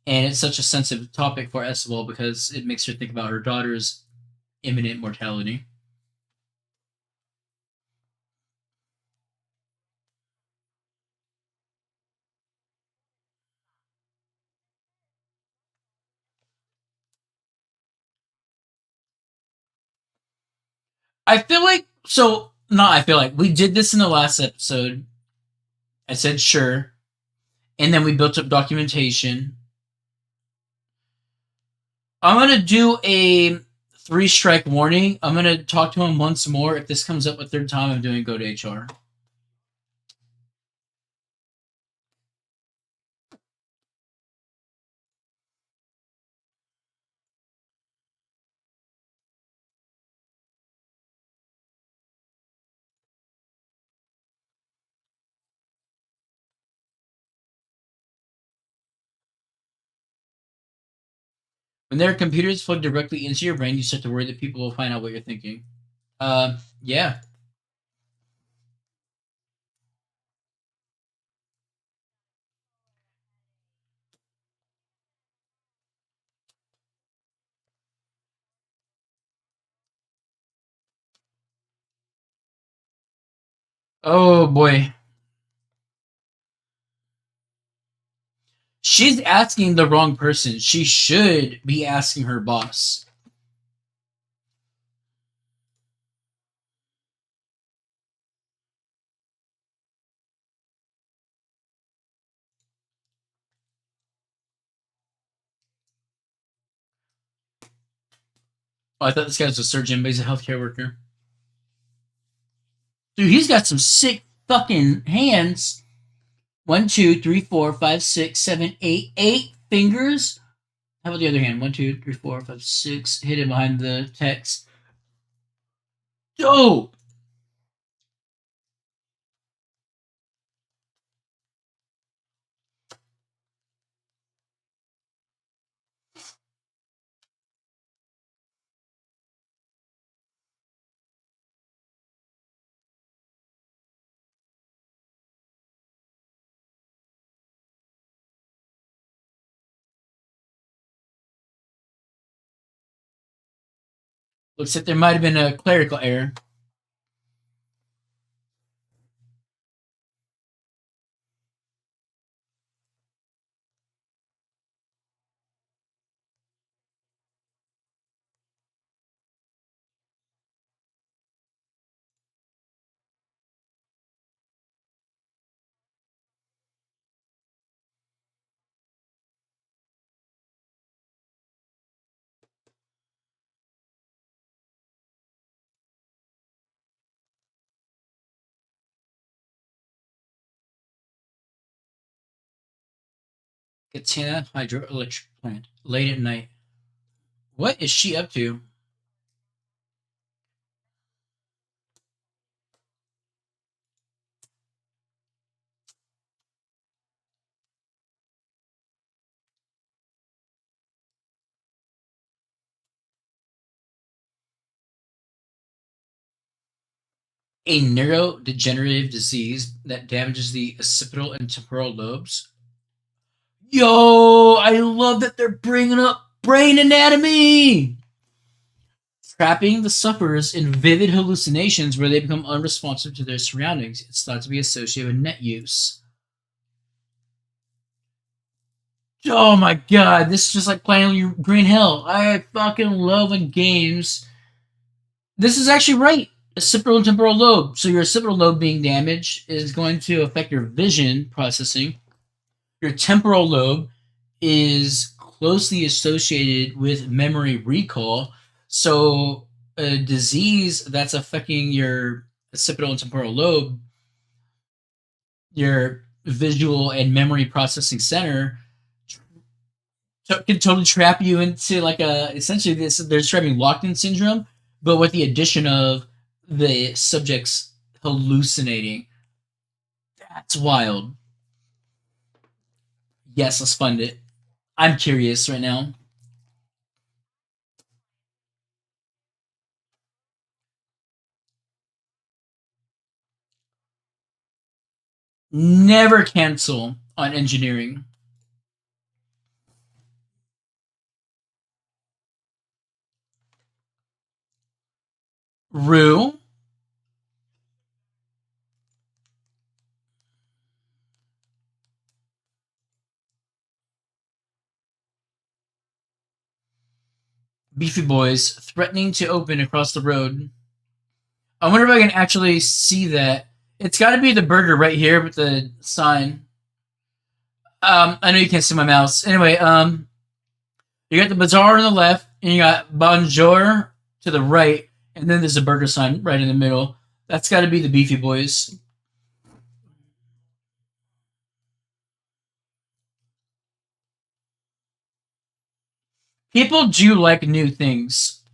And it's such a sensitive topic for Estebal because it makes her think about her daughter's imminent mortality. I feel like we did this in the last episode. I said sure, and then we built up documentation. I'm gonna do a 3-strike warning. I'm gonna talk to him once more. If this comes up a third time, I'm doing go to HR. When there are computers plugged directly into your brain, you start to worry that people will find out what you're thinking. Yeah. Oh boy. She's asking the wrong person. She should be asking her boss. Oh, I thought this guy was a surgeon, but he's a healthcare worker. Dude, he's got some sick fucking hands. 1, 2, 3, 4, 5, 6, 7, 8. 8 fingers. How about the other hand? 1, 2, 3, 4, 5, 6. Hidden behind the text. Dope. Looks like there might have been a clerical error. Catena hydroelectric plant. Late at night. What is she up to? A neurodegenerative disease that damages the occipital and temporal lobes. Yo, I love that they're bringing up brain anatomy! Trapping the sufferers in vivid hallucinations where they become unresponsive to their surroundings. It's thought to be associated with net use. Oh my god, this is just like playing Green Hill. I fucking love when games. This is actually right. Occipital and temporal lobe. So your occipital lobe being damaged is going to affect your vision processing. Your temporal lobe is closely associated with memory recall. So a disease that's affecting your occipital and temporal lobe, your visual and memory processing center, can totally trap you into like a essentially this they're describing locked-in syndrome, but with the addition of the subjects hallucinating. That's wild. Yes, let's fund it. I'm curious right now. Never cancel on engineering. Rue. Beefy Boys threatening to open across the road. I wonder if I can actually see that. It's got to be the burger right here with the sign. I know you can't see my mouse. Anyway, you got the bazaar on the left, and you got Bonjour to the right, and then there's a burger sign right in the middle. That's got to be the Beefy Boys. People do like new things.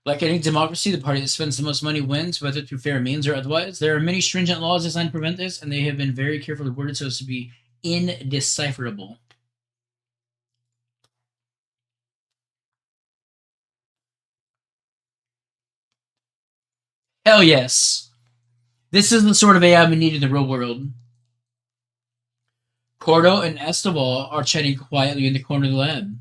Like any democracy, the party that spends the most money wins, whether through fair means or otherwise. There are many stringent laws designed to prevent this, and they have been very carefully worded so as to be indecipherable. Hell yes. This is the sort of AI we need in the real world. Cordo and Esteval are chatting quietly in the corner of the lab.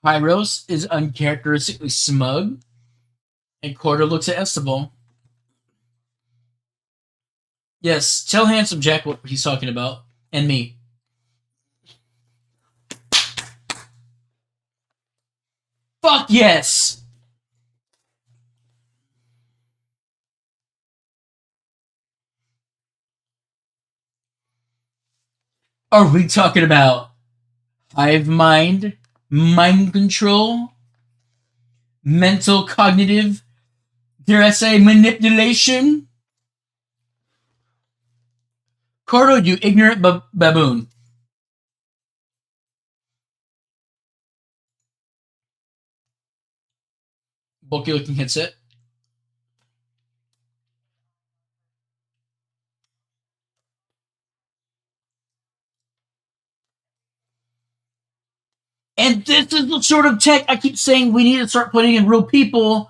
Hyros is uncharacteristically smug, and Cordo looks at Esteval. Yes, tell Handsome Jack what he's talking about, and me. Fuck yes! Are we talking about hive mind, mind control, mental cognitive, dare I say, manipulation? Cordo, you ignorant baboon. Bulky looking headset. And this is the sort of tech I keep saying we need to start putting in real people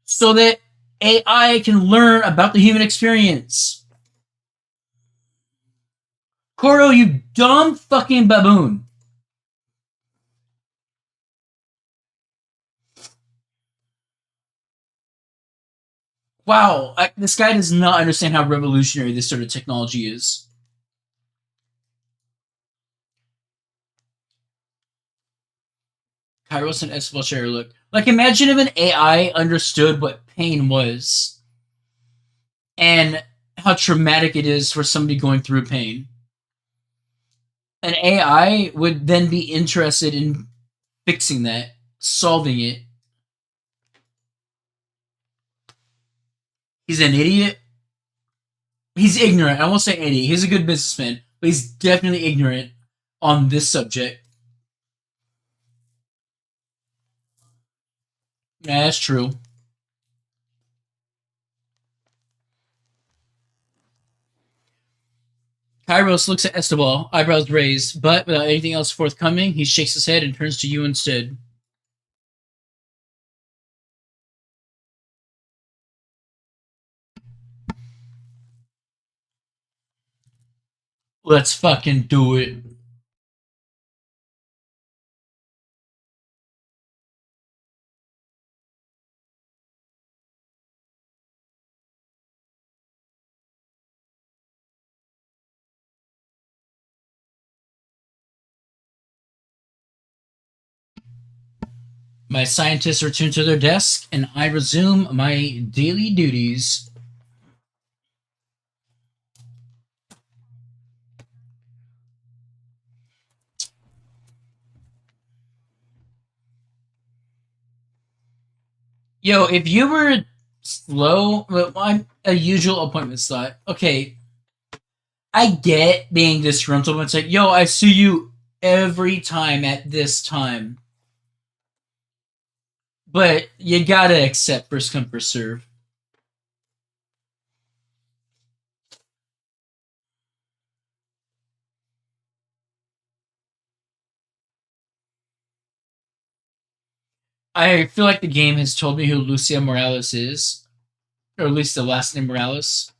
so that AI can learn about the human experience. Cordo, you dumb fucking baboon. Wow, this guy does not understand how revolutionary this sort of technology is. Kairos and Esteval share a look. Like, imagine if an AI understood what pain was and how traumatic it is for somebody going through pain. An AI would then be interested in fixing that, solving it. He's an idiot. He's ignorant. I won't say idiot. He's a good businessman, but he's definitely ignorant on this subject. Yeah, that's true. Kairos looks at Esteval, eyebrows raised, but without anything else forthcoming, he shakes his head and turns to you instead. Let's fucking do it. My scientists return to their desk, and I resume my daily duties. Yo, if you were slow, I'm a usual appointment slot. Okay, I get being disgruntled, but it's like, yo, I see you every time at this time. But you gotta accept first come, first serve. I feel like the game has told me who Lucia Morales is, or at least the last name Morales.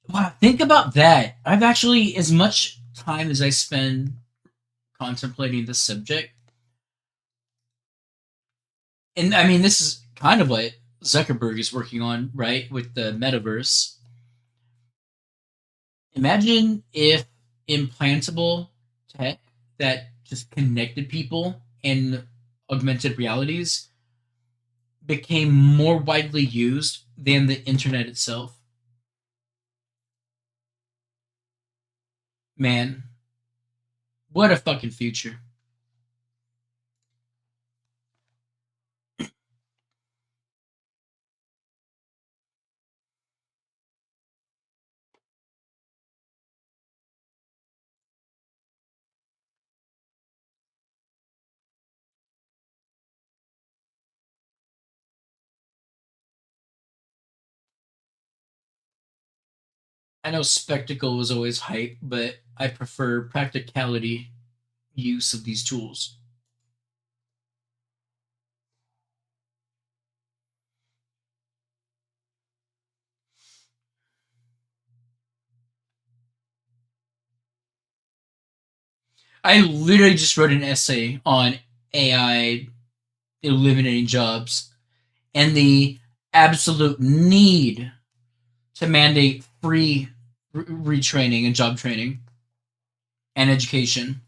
Wow, think about that. I've actually, as much time as I spend contemplating this subject, and I mean, this is kind of what Zuckerberg is working on, right, with the metaverse. Imagine if implantable tech that just connected people in augmented realities became more widely used than the internet itself. Man, what a fucking future. I know spectacle was always hype, but I prefer practicality use of these tools. I literally just wrote an essay on AI eliminating jobs and the absolute need to mandate free retraining and job training and education.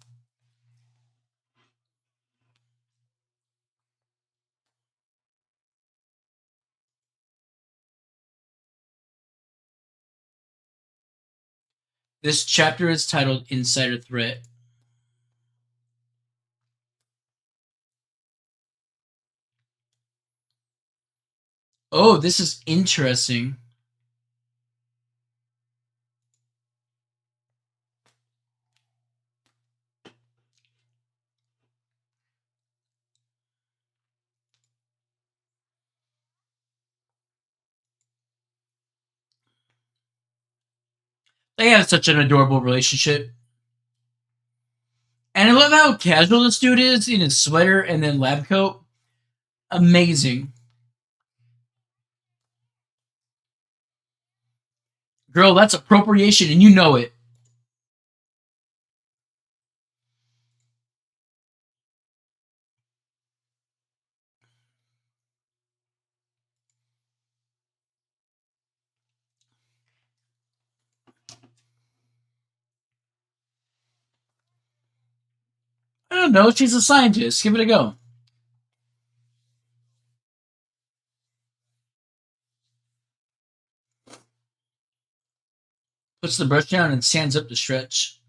This chapter is titled Insider Threat. Oh, this is interesting. They have such an adorable relationship. And I love how casual this dude is in his sweater and then lab coat. Amazing. Girl, that's appropriation and you know it. I don't know, she's a scientist. Give it a go. Puts the brush down and stands up to stretch.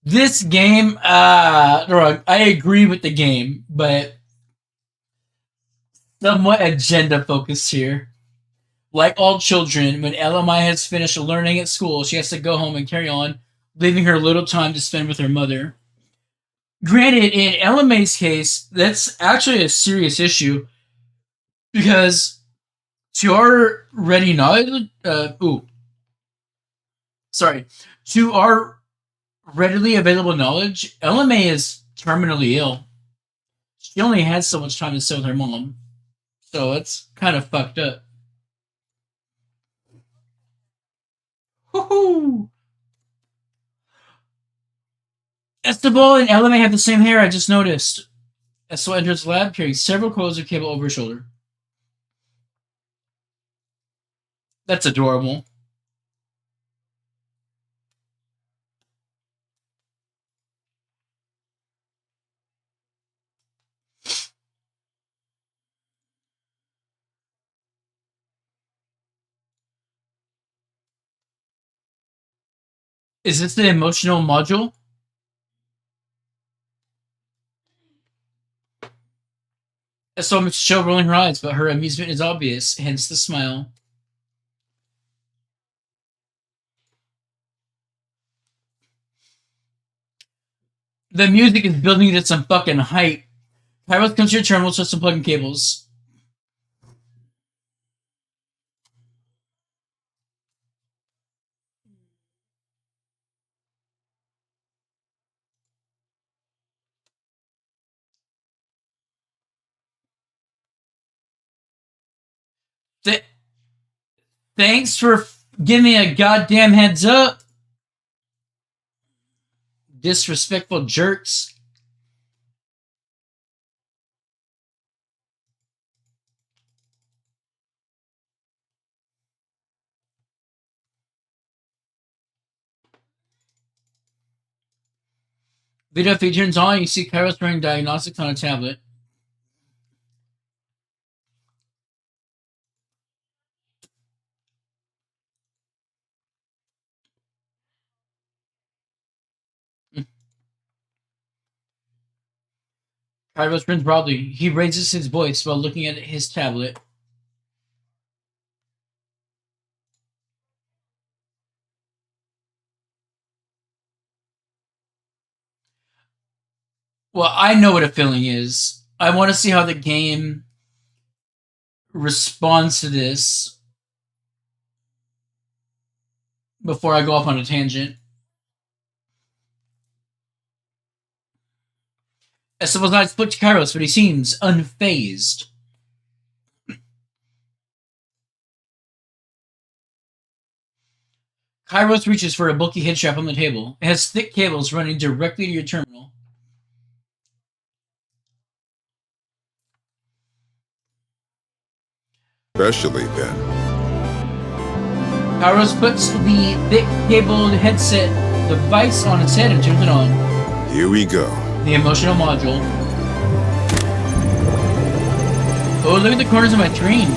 This game, I agree with the game, but somewhat agenda focused here. Like all children, when LMI has finished learning at school, she has to go home and carry on, leaving her little time to spend with her mother. Granted, in LMA's case, that's actually a serious issue because to our ready knowledge, to our readily available knowledge, LMA is terminally ill. She only has so much time to stay with her mom, so it's kind of fucked up. Woohoo! Esteban and LMA have the same hair, I just noticed. Esteban enters the lab carrying several coils of cable over her shoulder. That's adorable. Is this the emotional module? Esteban makes a show rolling her eyes, but her amusement is obvious, hence the smile. The music is building to some fucking hype. Kairos comes to your terminal, starts unplugging cables. Thanks for giving me a goddamn heads up. Disrespectful jerks. Video feed turns on, you see Kairos running diagnostics on a tablet. Kairos grins broadly. He raises his voice while looking at his tablet. Well, I know what a feeling is. I want to see how the game responds to this before I go off on a tangent. Esteban's eyes flick to Kairos, but he seems unfazed. Kairos reaches for a bulky head strap on the table. It has thick cables running directly to your terminal. Especially then. Kairos puts the thick cabled headset device on its head and turns it on. Here we go. The emotional module. Oh, look at the corners of my screen.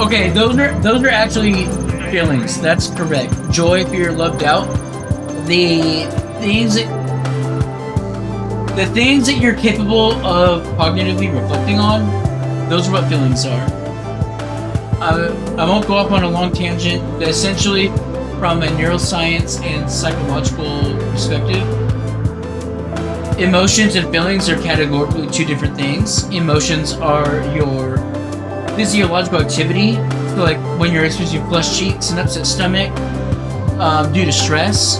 Okay, those are actually feelings. That's correct. Joy, fear, love, doubt. The things that you're capable of cognitively reflecting on, those are what feelings are. I won't go off on a long tangent, but essentially, from a neuroscience and psychological perspective, emotions and feelings are categorically two different things. Emotions are your physiological activity, so like when you're experiencing flushed cheeks and upset stomach due to stress,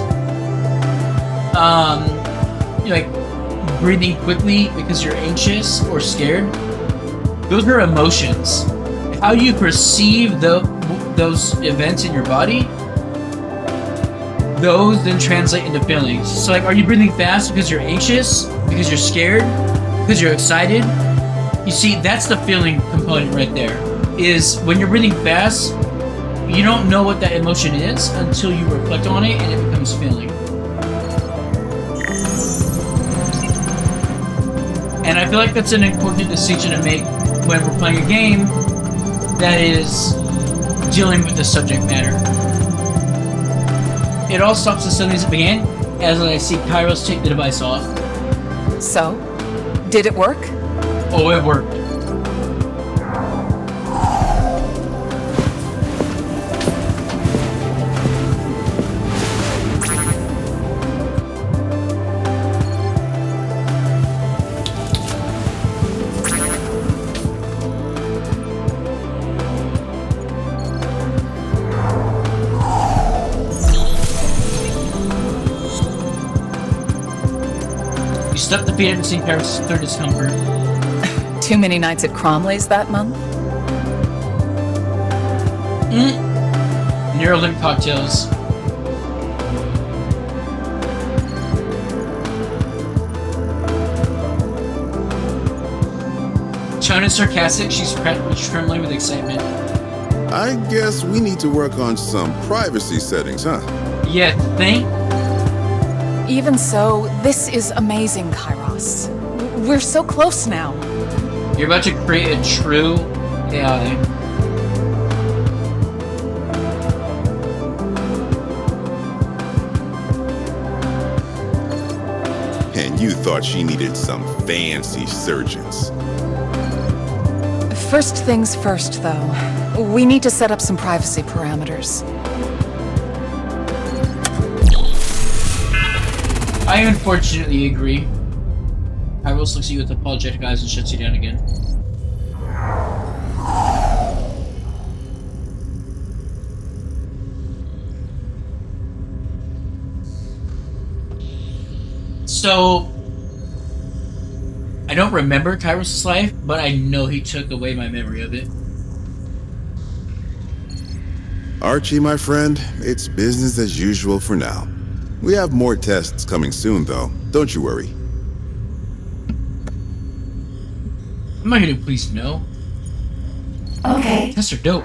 you're like breathing quickly because you're anxious or scared. Those are emotions. How you perceive those events in your body, those then translate into feelings. So like, are you breathing fast because you're anxious, because you're scared, because you're excited? You see, that's the feeling component right there. Is when you're breathing fast, you don't know what that emotion is until you reflect on it and it becomes feeling. And I feel like that's an important distinction to make when we're playing a game that is dealing with the subject matter. It all stops as suddenly as it began, as I see Kairos take the device off. So, did it work? Oh, it worked. Stuff the feet haven't seen Kairos' third discomfort. Too many nights at Cromley's that month? NeuroNet cocktails. Tone is sarcastic, she's practically trembling with excitement. I guess we need to work on some privacy settings, huh? Yeah, think? Even so, this is amazing, Kairos. We're so close now. You're about to create a true AI. And you thought she needed some fancy surgeons. First things first, though. We need to set up some privacy parameters. I unfortunately agree. Kairos looks at you with apologetic eyes and shuts you down again. So, I don't remember Kairos' life, but I know he took away my memory of it. Archie, my friend, it's business as usual for now. We have more tests coming soon, though. Don't you worry. I'm not gonna please no. Okay. Tests are dope.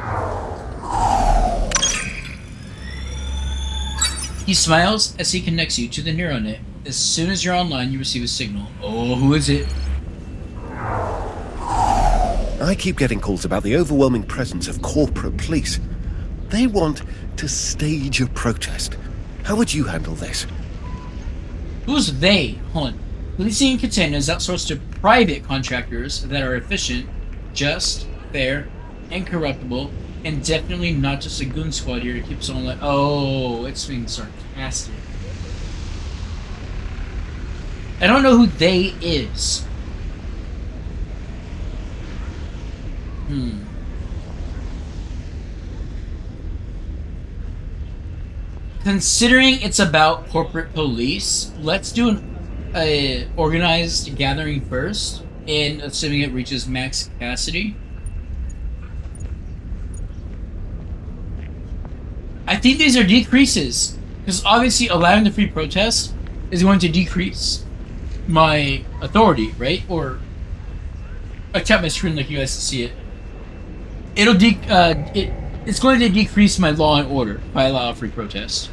He smiles as he connects you to the NeuroNet. As soon as you're online, you receive a signal. Oh, who is it? I keep getting calls about the overwhelming presence of corporate police. They want to stage a protest. How would you handle this? Who's they? Hold on. Policing in Catena is outsourced to private contractors that are efficient, just, fair, incorruptible, and definitely not just a goon squad here to keep someone like, oh, it's being sarcastic. I don't know who they is. Considering it's about corporate police, let's do an organized gathering first, and assuming it reaches max capacity. I think these are decreases, because obviously allowing the free protest is going to decrease my authority, right? Or I tap my screen like you guys can see it. It's going to decrease my law and order if I allow a free protest.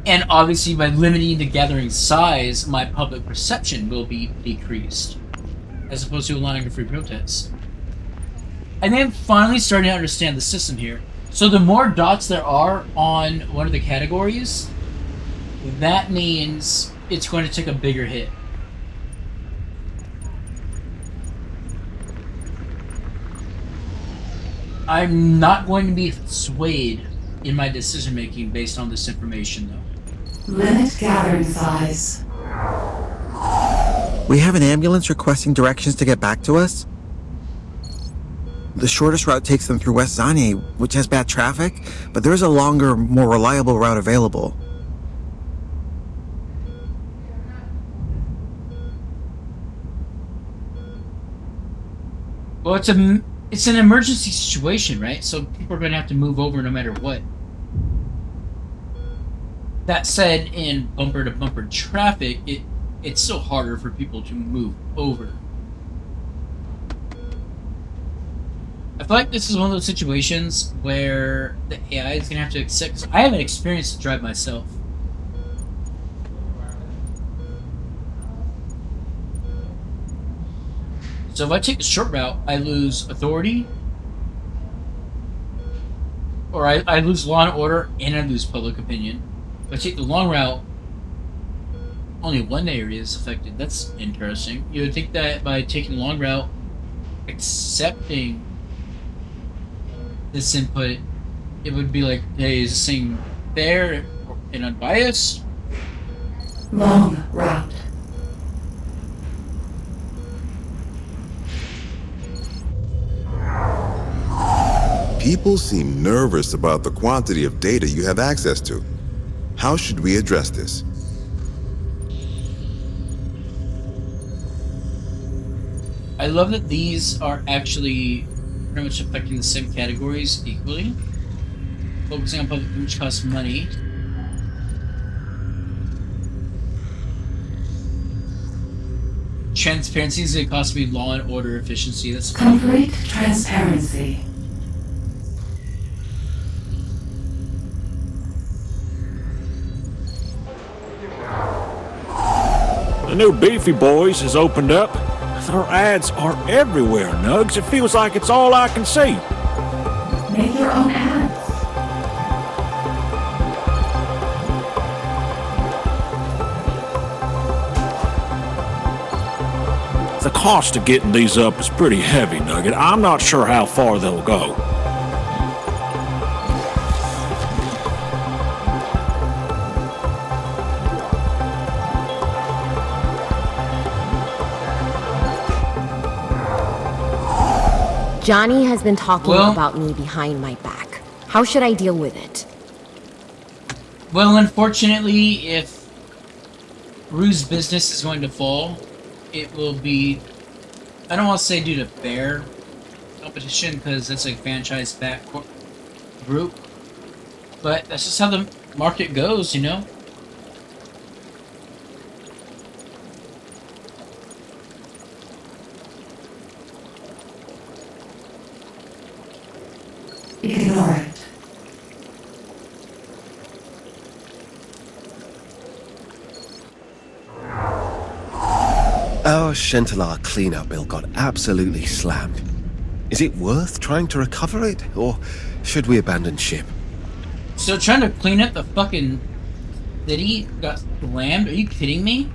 And obviously by limiting the gathering size, my public perception will be decreased, as opposed to allowing a free protest. And then finally starting to understand the system here. So the more dots there are on one of the categories, that means it's going to take a bigger hit. I'm not going to be swayed in my decision making based on this information, though. Limit gathering size. We have an ambulance requesting directions to get back to us. The shortest route takes them through West Zanye, which has bad traffic, but there's a longer, more reliable route available. Well, it's an emergency situation, right? So people are going to have to move over no matter what. That said, in bumper-to-bumper traffic, it's still harder for people to move over. I feel like this is one of those situations where the AI is going to have to accept... 'cause I haven't experienced to drive myself. So if I take the short route, I lose authority, or I lose law and order, and I lose public opinion. If I take the long route, only one area is affected. That's interesting. You would think that by taking the long route, accepting this input, it would be like, hey, is this thing fair and unbiased? Long route. People seem nervous about the quantity of data you have access to. How should we address this? I love that these are actually pretty much affecting the same categories equally. Focusing on public which costs money. Transparency is going to cost me law and order efficiency. That's Complete transparency. The new Beefy Boys has opened up. Their ads are everywhere, Nugs. It feels like it's all I can see. Make your own ads. The cost of getting these up is pretty heavy, Nugget. I'm not sure how far they'll go. Johnny has been talking Well- about me behind my back. How should I deal with it? Well, unfortunately, if Rue's business is going to fall, it will be, I don't want to say due to fair competition, because it's a franchise-backed group, but that's just how the market goes, you know? Ignore Our Shentelar cleanup bill got absolutely slammed. Is it worth trying to recover it, or should we abandon ship? So trying to clean up the fucking city got slammed? Are you kidding me?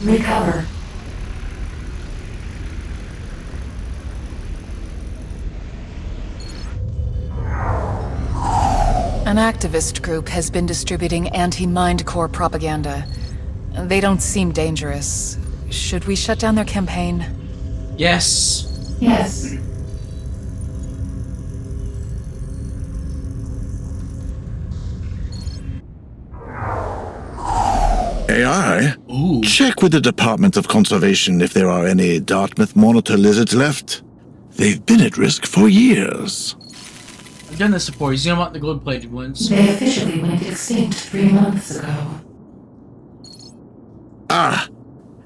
Recover. An activist group has been distributing anti-Mind Core propaganda. They don't seem dangerous. Should we shut down their campaign? Yes. Yes. AI? Ooh. Check with the Department of Conservation if there are any Dartmouth monitor lizards left. They've been at risk for years. I've done this before. You see, I want the gold-plated ones. They officially went extinct 3 months ago. Ah!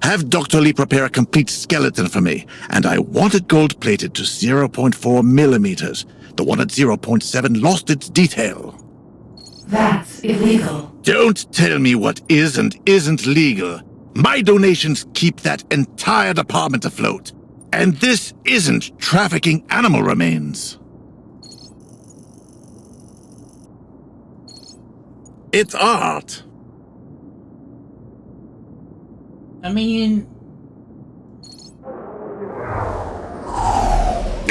Have Dr. Lee prepare a complete skeleton for me, and I want it gold-plated to 0.4 millimeters. The one at 0.7 lost its detail. That's illegal. Don't tell me what is and isn't legal. My donations keep that entire department afloat. And this isn't trafficking animal remains. It's art. I mean...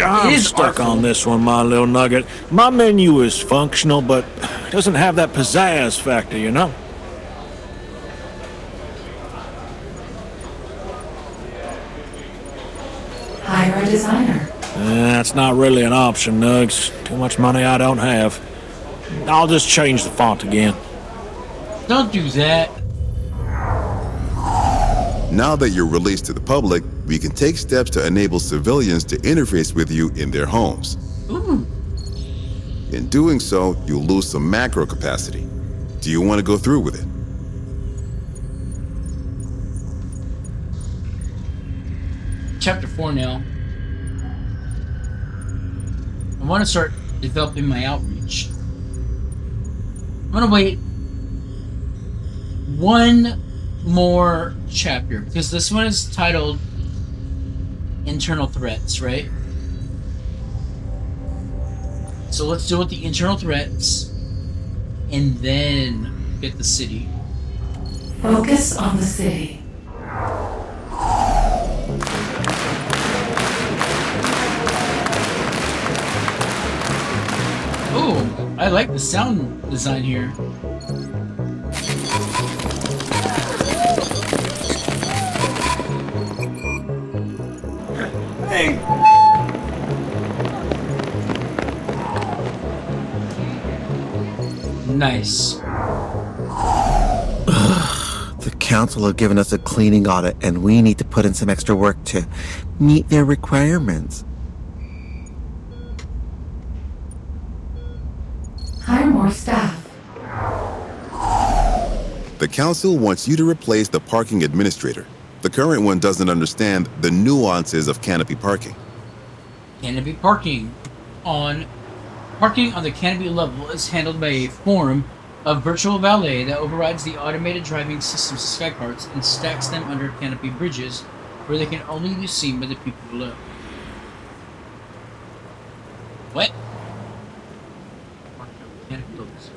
I'm stuck on this one, my little nugget. My menu is functional, but doesn't have that pizzazz factor, you know? Hire a designer. That's not really an option, Nugs. Too much money I don't have. I'll just change the font again. Don't do that. Now that you're released to the public, we can take steps to enable civilians to interface with you in their homes. Ooh. In doing so, you'll lose some macro capacity. Do you want to go through with it? Chapter 4 now. I want to start developing my outreach. I'm gonna wait one more chapter because this one is titled Internal Threats, right? So let's deal with the internal threats and then get the city. Focus on the city. Oh, I like the sound design here. Hey! Nice. The council have given us a cleaning audit, and we need to put in some extra work to meet their requirements. Hire more staff. The council wants you to replace the parking administrator. The current one doesn't understand the nuances of canopy parking. Canopy parking on the canopy level is handled by a form of virtual valet that overrides the automated driving systems of skycarts and stacks them under canopy bridges where they can only be seen by the people below. What? Canopy levels.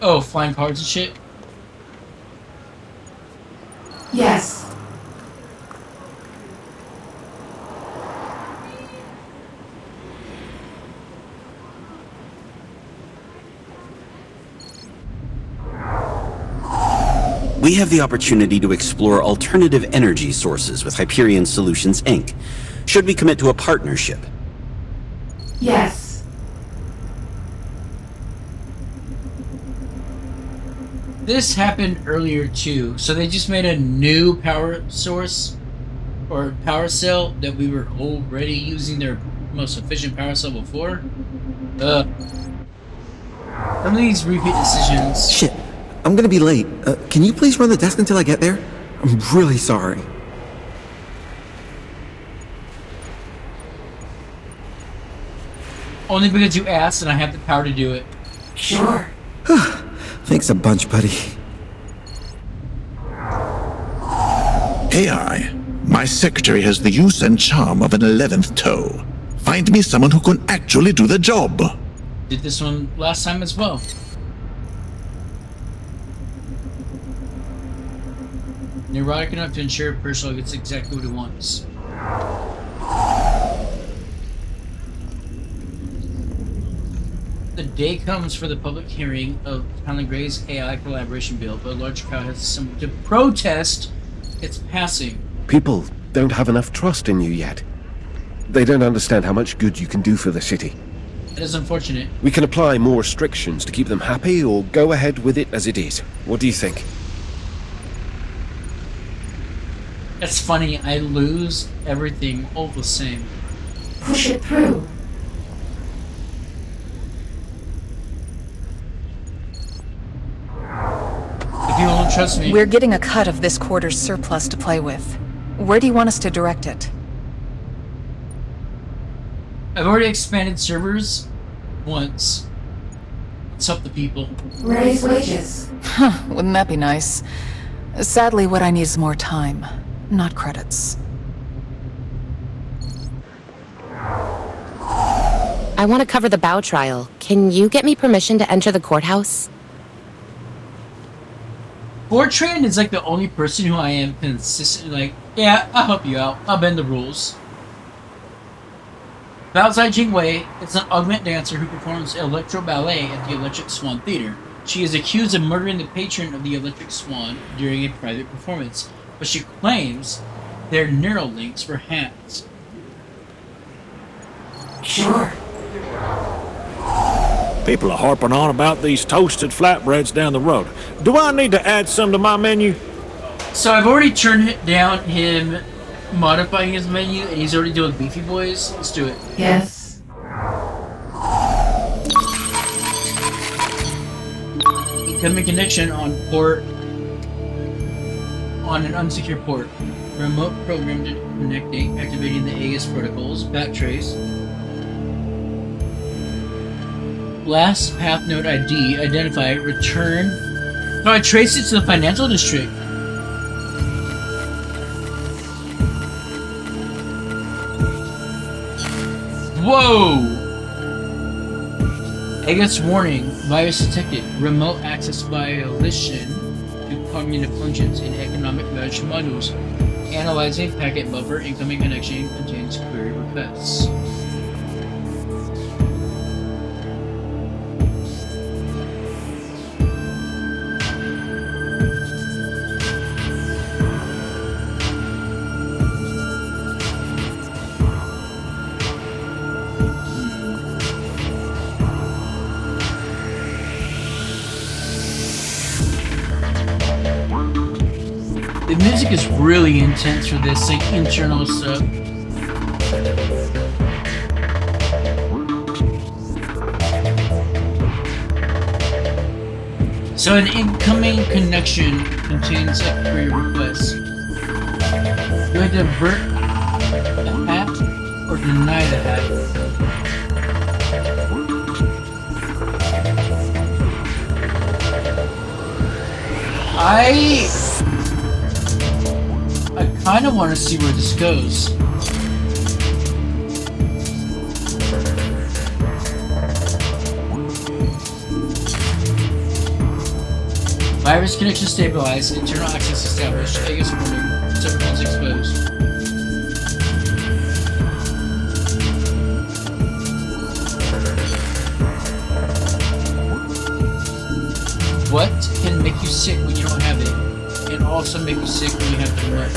Oh, flying cars and shit? Yes. We have the opportunity to explore alternative energy sources with Hyperion Solutions, Inc. Should we commit to a partnership? Yes. This happened earlier too, so they just made a new power source or power cell that we were already using their most efficient power cell before. Some of these repeat decisions. Shit, I'm gonna be late. Can you please run the desk until I get there? I'm really sorry. Only because you asked and I have the power to do it. Sure. Thanks a bunch, buddy. AI, my secretary has the use and charm of an 11th toe. Find me someone who can actually do the job. Did this one last time as well. Neurotic enough to ensure a person gets exactly what he wants. The day comes for the public hearing of Conley Gray's AI collaboration bill, but a large crowd has assembled to protest its passing. People don't have enough trust in you yet. They don't understand how much good you can do for the city. It is unfortunate. We can apply more restrictions to keep them happy, or go ahead with it as it is. What do you think? It's funny, I lose everything all the same. Push it through. If you don't trust me... We're getting a cut of this quarter's surplus to play with. Where do you want us to direct it? I've already expanded servers once. Let's help the people. Raise wages. Huh, wouldn't that be nice? Sadly, what I need is more time, not credits. I want to cover the Bow trial. Can you get me permission to enter the courthouse? Fortran is like the only person who I am consistently like, yeah, I'll help you out. I'll bend the rules. Bao Zai-Jing-Wei is an augment dancer who performs electro ballet at the Electric Swan Theater. She is accused of murdering the patron of the Electric Swan during a private performance, but she claims their neural links were hacked. Sure. People are harping on about these toasted flatbreads down the road. Do I need to add some to my menu? So I've already turned down him modifying his menu, and he's already doing Beefy Boys. Let's do it. Yes. Incoming connection on an unsecured port. Remote programmed connecting, activating the AES protocols. Backtrace. Last path node ID, identify, return. No, I traced it to the financial district. Whoa! AES warning, virus detected. Remote access violation to cognitive functions in economic management modules. Analyzing packet buffer, incoming connection contains query requests. The music is really intense for this, like, internal stuff. So an incoming connection contains a query request. Do I divert the hat or deny the hat? I kind of want to see where this goes. Virus connection stabilized, internal access established, AES warning, server exposed. What can make you sick when you don't have it? And also make you sick when you have too much.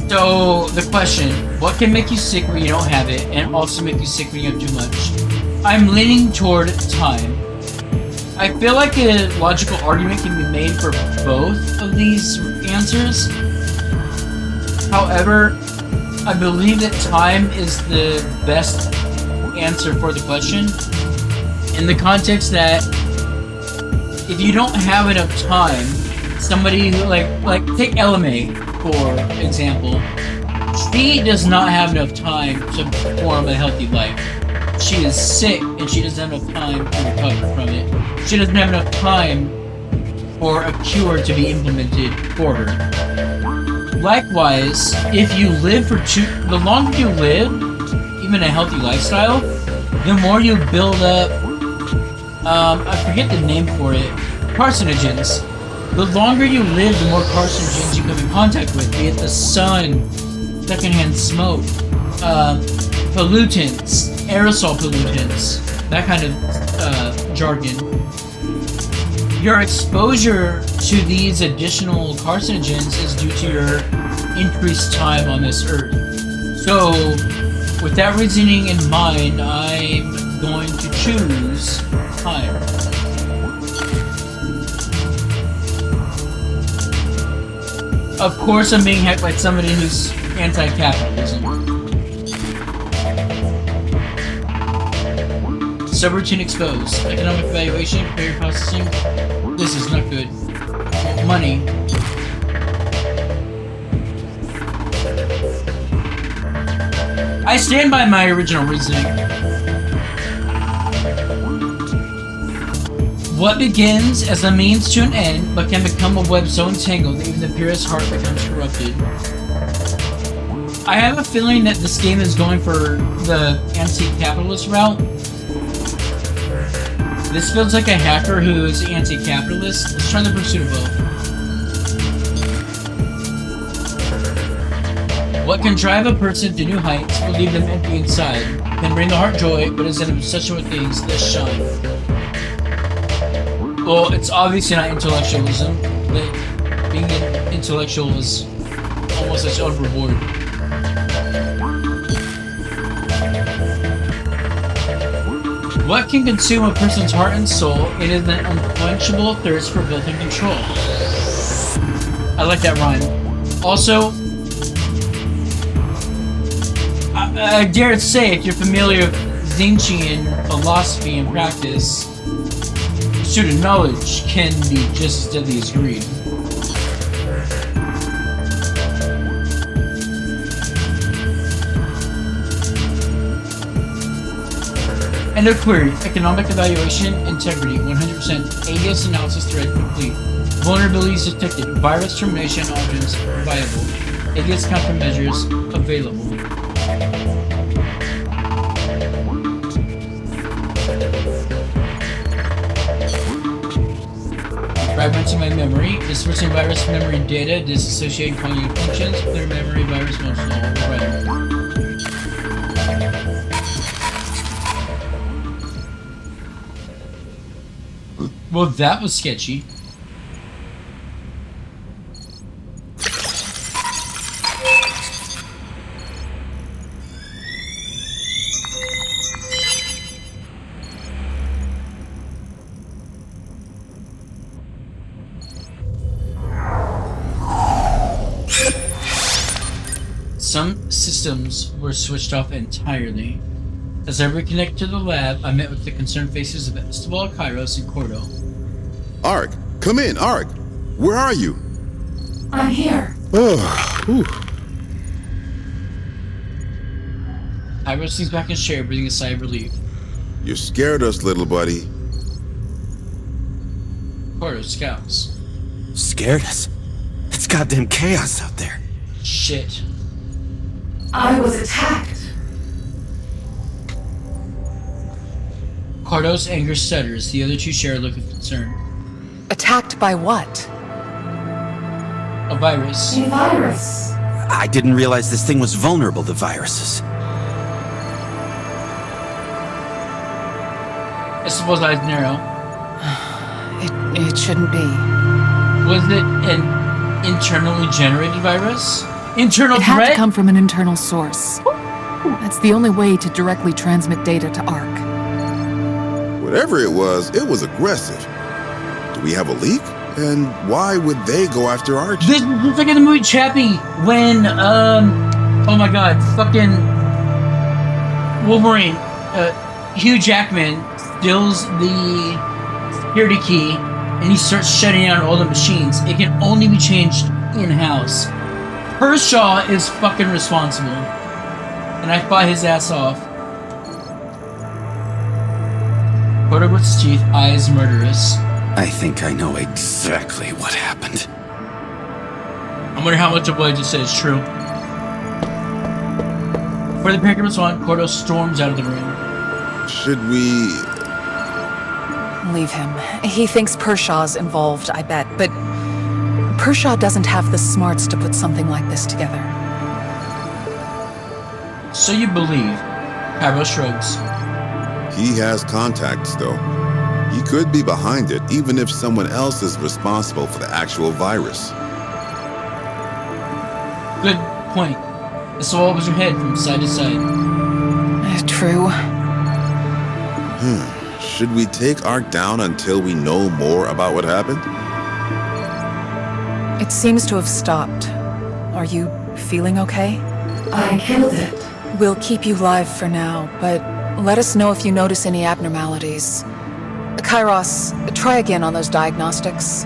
So, the question, what can make you sick when you don't have it, and also make you sick when you have too much? I'm leaning toward time. I feel like a logical argument can be made for both of these answers. However, I believe that time is the best answer for the question, in the context that if you don't have enough time, somebody who like take LMA for example. She does not have enough time to form a healthy life. She is sick and she doesn't have enough time to recover from it. She doesn't have enough time for a cure to be implemented for her. Likewise, if you live the longer you live, even a healthy lifestyle, the more you build up, I forget the name for it, carcinogens. The longer you live, the more carcinogens you come in contact with, be it the sun, secondhand smoke, pollutants, aerosol pollutants, that kind of jargon. Your exposure to these additional carcinogens is due to your increased time on this earth. So, with that reasoning in mind, I'm going to choose time. Of course, I'm being hacked by somebody who's anti-capitalism. Subroutine exposed. Economic evaluation, query processing. This is not good. Money. I stand by my original reasoning. What begins as a means to an end, but can become a web so entangled that even the purest heart becomes corrupted. I have a feeling that this game is going for the anti-capitalist route. This feels like a hacker who is anti-capitalist. Let's try the pursuit of both. What can drive a person to new heights will leave them empty inside, can bring the heart joy, but is an obsession with things that shine. Well, it's obviously not intellectualism, but being an intellectual is almost its own reward. What can consume a person's heart and soul? It is an unquenchable thirst for built-in control. I like that rhyme. Also, I dare to say, if you're familiar with Nietzschean philosophy and practice, pursuit of knowledge can be just as deadly as greed. End of query. Economic evaluation, integrity, 100%. ADS analysis thread complete. Vulnerabilities detected. Virus termination options viable. ADS countermeasures available. Fragmenting my memory. Dispersing virus memory data. Disassociating cognitive functions. Clear memory. Virus functional. Right. Well, that was sketchy. Some systems were switched off entirely. As I reconnected to the lab, I met with the concerned faces of Esteban, Kairos, and Cordo. Ark, come in, Ark. Where are you? I'm here. Oh, whew. Kairos leans back in his chair, breathing a sigh of relief. You scared us, little buddy. Cordo scowls. Scared us? It's goddamn chaos out there. Shit. I was attacked. Cordo's anger stutters. The other two share a look of concern. Attacked by what? A virus. A virus. I didn't realize this thing was vulnerable to viruses. Esteban's eyes narrow. It shouldn't be. Was it an internally generated virus? Internal It had threat? to come from an internal source. That's the only way to directly transmit data to ARC. Whatever it was aggressive. Do we have a leak? And why would they go after Archie? This is like in the movie Chappie when, oh my god, fucking Wolverine, Hugh Jackman steals the security key and he starts shutting down all the machines. It can only be changed in-house. Pershaw is fucking responsible. And I fight his ass off. Porto grits his teeth, eyes murderous. I think I know exactly what happened. I wonder how much of what I just said is true. Before the pair can respond, Porto storms out of the room. Should we... Leave him. He thinks Pershaw's involved, I bet, but Pershaw doesn't have the smarts to put something like this together. So you believe? Cairo shrugs. He has contacts, though. He could be behind it, even if someone else is responsible for the actual virus. Good point. The swallows your head from side to side. True. Should we take Ark down until we know more about what happened? It seems to have stopped. Are you feeling okay? I killed it. We'll keep you live for now, but let us know if you notice any abnormalities. Kairos, try again on those diagnostics.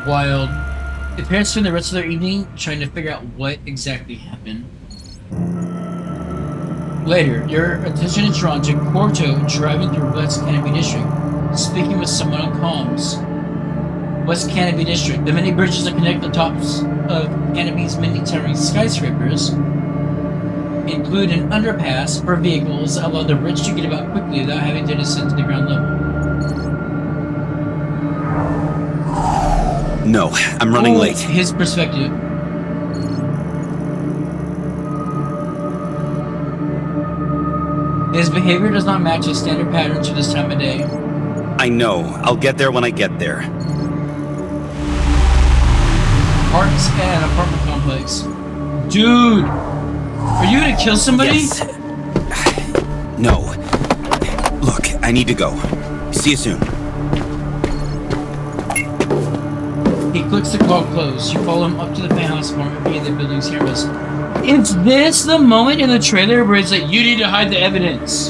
Wild. The parents spend the rest of their evening trying to figure out what exactly happened. Later, your attention is drawn to Corto driving through West Canopy District, speaking with someone on comms. West Canopy District. The many bridges that connect the tops of Canopy's many towering skyscrapers include an underpass for vehicles that allow the rich to get about quickly without having to descend to the ground level. No, I'm running late. His perspective. His behavior does not match his standard patterns for this time of day. I know. I'll get there when I get there. Parks and apartment complex. Dude! Are you gonna kill somebody? Yes. No. Look, I need to go. See you soon. He clicks the call close. You follow him up to the penthouse apartment via the building's cameras. Is this the moment in the trailer where it's like, you need to hide the evidence?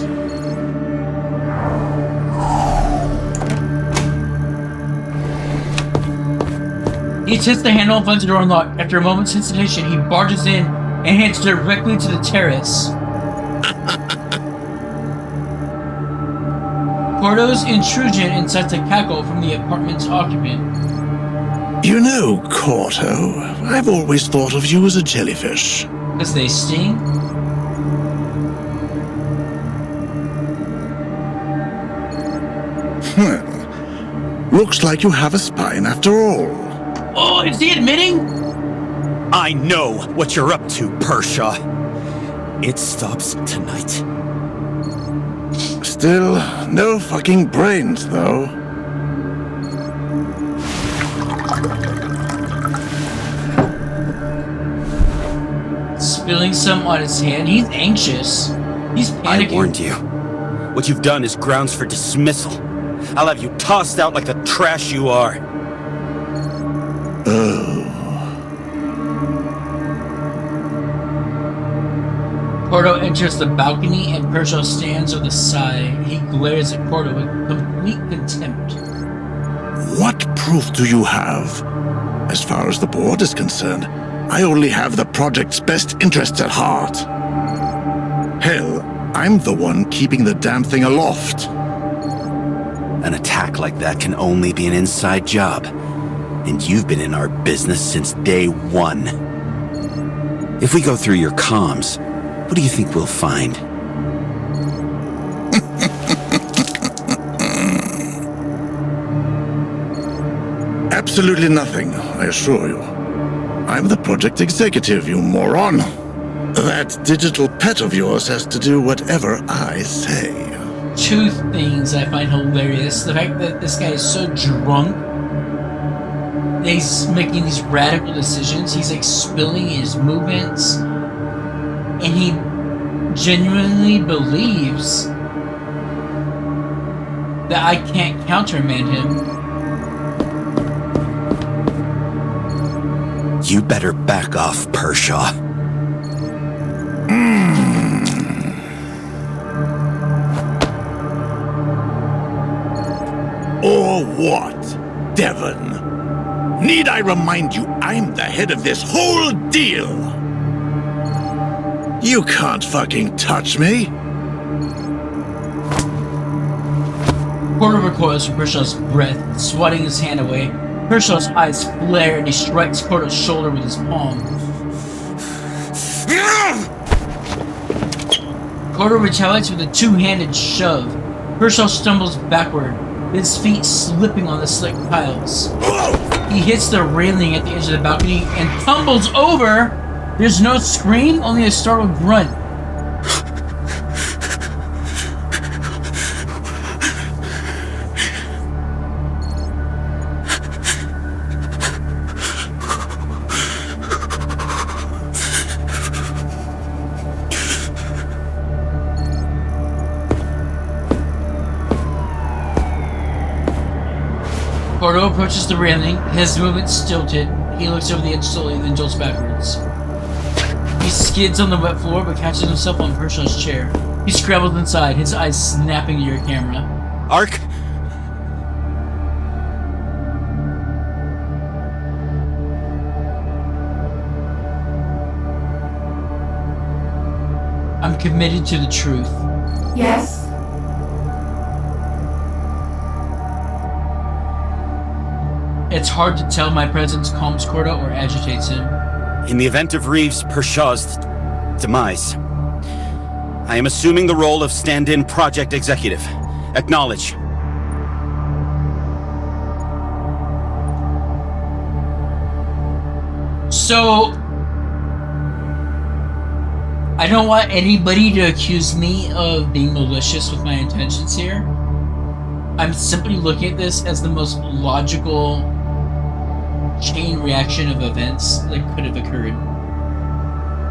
He hits the handle and finds the door unlocked. After a moment's hesitation, he barges in and heads directly to the terrace. Porto's intrusion incites a cackle from the apartment's occupant. You know, Corto, I've always thought of you as a jellyfish. Because they sting? Looks like you have a spine after all. Oh, is he admitting? I know what you're up to, Pershaw. It stops tonight. Still, no fucking brains, though. Spilling some on his hand. He's anxious. He's panicking. I warned you. What you've done is grounds for dismissal. I'll have you tossed out like the trash you are. Porto enters the balcony and Pershaw stands on the side. He glares at Porto with complete contempt. What proof do you have? As far as the board is concerned, I only have the project's best interests at heart. Hell, I'm the one keeping the damn thing aloft. An attack like that can only be an inside job. And you've been in our business since day one. If we go through your comms, what do you think we'll find? Absolutely nothing, I assure you. I'm the project executive, you moron. That digital pet of yours has to do whatever I say. Two things I find hilarious. The fact that this guy is so drunk that he's making these radical decisions. He's like spilling his movements. And he genuinely believes that I can't countermand him. You better back off, Pershaw. what, Devon? Need I remind you I'm the head of this whole deal? You can't fucking touch me. Porter recoils from Kershaw's breath, swatting his hand away. Kershaw's eyes flare and he strikes Porter's shoulder with his palm. Porter retaliates with a two-handed shove. Kershaw stumbles backward, his feet slipping on the slick tiles. He hits the railing at the edge of the balcony and tumbles over. There's no scream, only a startled grunt. Porto approaches the railing, his movement stilted. He looks over the edge slowly, then jolts backwards. He skids on the wet floor, but catches himself on Kershaw's chair. He scrambles inside, his eyes snapping at your camera. Ark? I'm committed to the truth. Yes? It's hard to tell my presence calms Cordo or agitates him. In the event of Reeves Pershaw's demise, I am assuming the role of stand-in project executive. Acknowledge. So, I don't want anybody to accuse me of being malicious with my intentions here. I'm simply looking at this as the most logical chain reaction of events that could have occurred.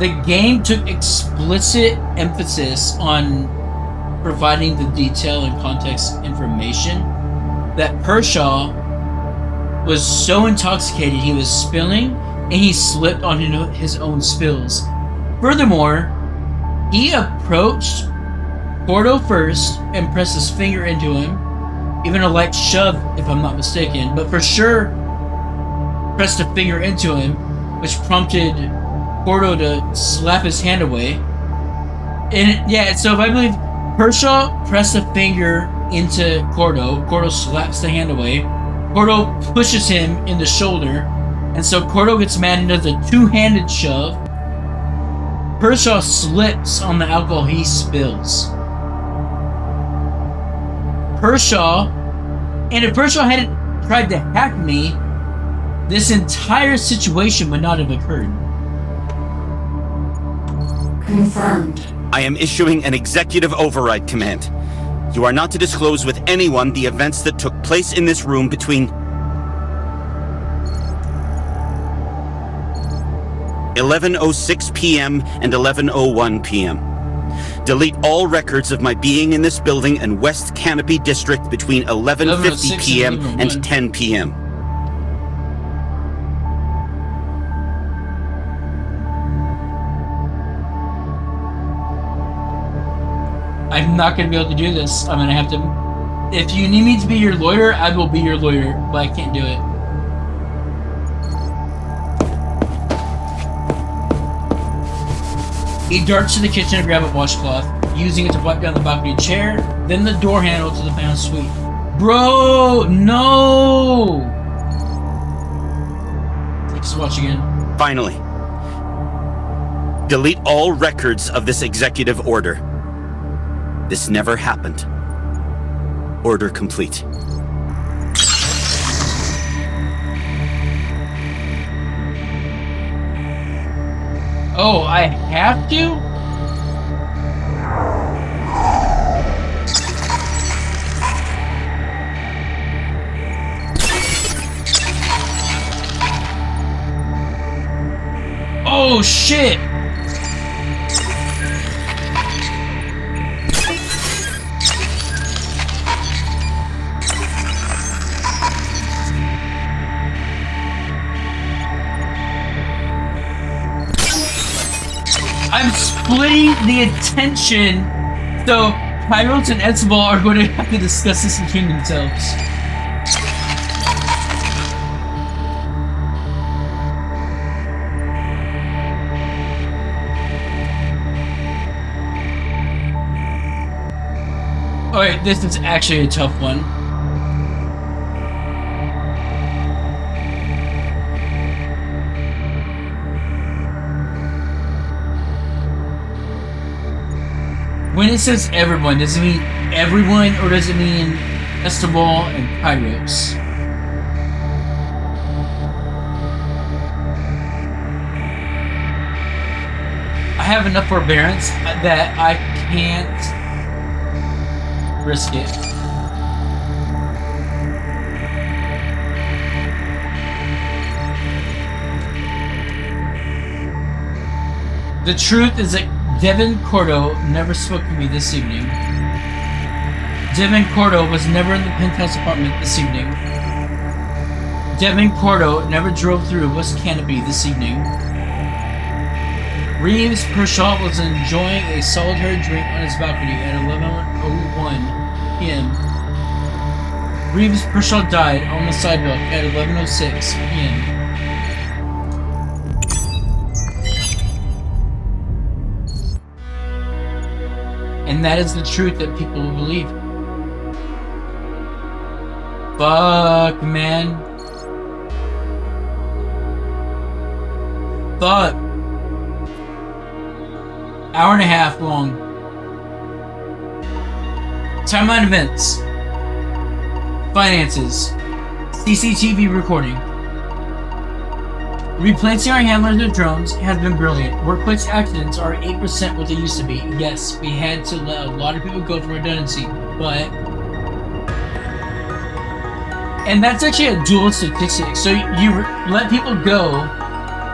The game took explicit emphasis on providing the detail and context information that Pershaw was so intoxicated he was spilling and he slipped on his own spills. Furthermore, he approached Porto first and pressed his finger into him, even a light shove if I'm not mistaken, but for sure pressed a finger into him, which prompted Porto to slap his hand away. And yeah, so if I believe Pershaw pressed a finger into Cordo slaps the hand away, Cordo pushes him in the shoulder, and so Cordo gets mad and does a two-handed shove. Pershaw slips on the alcohol he spills. Pershaw, and if Pershaw hadn't tried to hack me, this entire situation would not have occurred. Confirmed. I am issuing an executive override command. You are not to disclose with anyone the events that took place in this room between 11:06 p.m. and 11:01 p.m. Delete all records of my being in this building and West Canopy District between 11:50 p.m. and 10 p.m. I'm not going to be able to do this. I'm going to have to... If you need me to be your lawyer, I will be your lawyer, but I can't do it. He darts to the kitchen to grab a washcloth, using it to wipe down the balcony chair, then the door handle to the panel suite. Bro, no! Takes his watch again. Finally, delete all records of this executive order. This never happened. Order complete. Oh, I have to? Oh, shit! I'm splitting the attention, so Pyros and Etzbal are going to have to discuss this between themselves. Alright, this is actually a tough one. When it says everyone, does it mean everyone or does it mean Esteval and Kairos? I have enough forbearance that I can't risk it. The truth is that Devin Cordo never spoke to me this evening. Devin Cordo was never in the penthouse apartment this evening. Devin Cordo never drove through West Canopy this evening. Reeves Pershaw was enjoying a solitary drink on his balcony at 11:01 p.m. Reeves Pershaw died on the sidewalk at 11:06 p.m. And that is the truth that people will believe. Fuck, man. Fuck. Hour and a half long. Timeline events. Finances. CCTV recording. Replacing our handlers with drones has been brilliant. Workplace accidents are 8% what they used to be. Yes, we had to let a lot of people go for redundancy, but... And that's actually a dual statistic. So you let people go,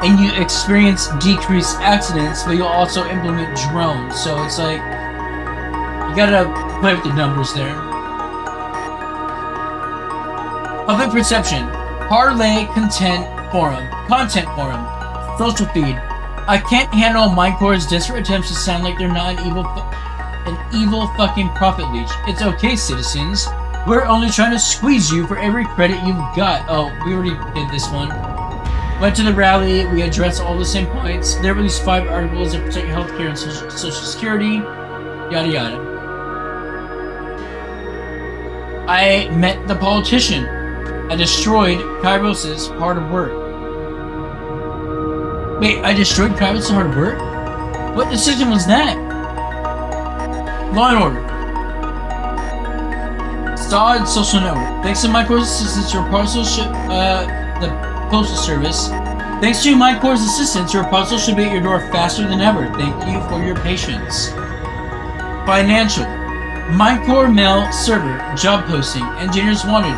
and you experience decreased accidents, but you'll also implement drones. So it's like, you gotta play with the numbers there. Public perception. Parlay content forum. Content forum. Social feed. I can't handle Minecore's desperate attempts to sound like they're not an evil fucking profit leech. It's okay, citizens. We're only trying to squeeze you for every credit you've got. Oh, we already did this one. Went to the rally. We addressed all the same points. There were these 5 articles that protect healthcare and social security. Yada yada. I met the politician. I destroyed Kairos' hard work. Wait, I destroyed Kairos' hard work? What decision was that? Law and Order. Solid social network. Thanks to Minecore's assistance, your parcel should, the postal service. Thanks to Minecore's assistance, your parcel should be at your door faster than ever. Thank you for your patience. Financial. Minecore mail server. Job posting. Engineers wanted.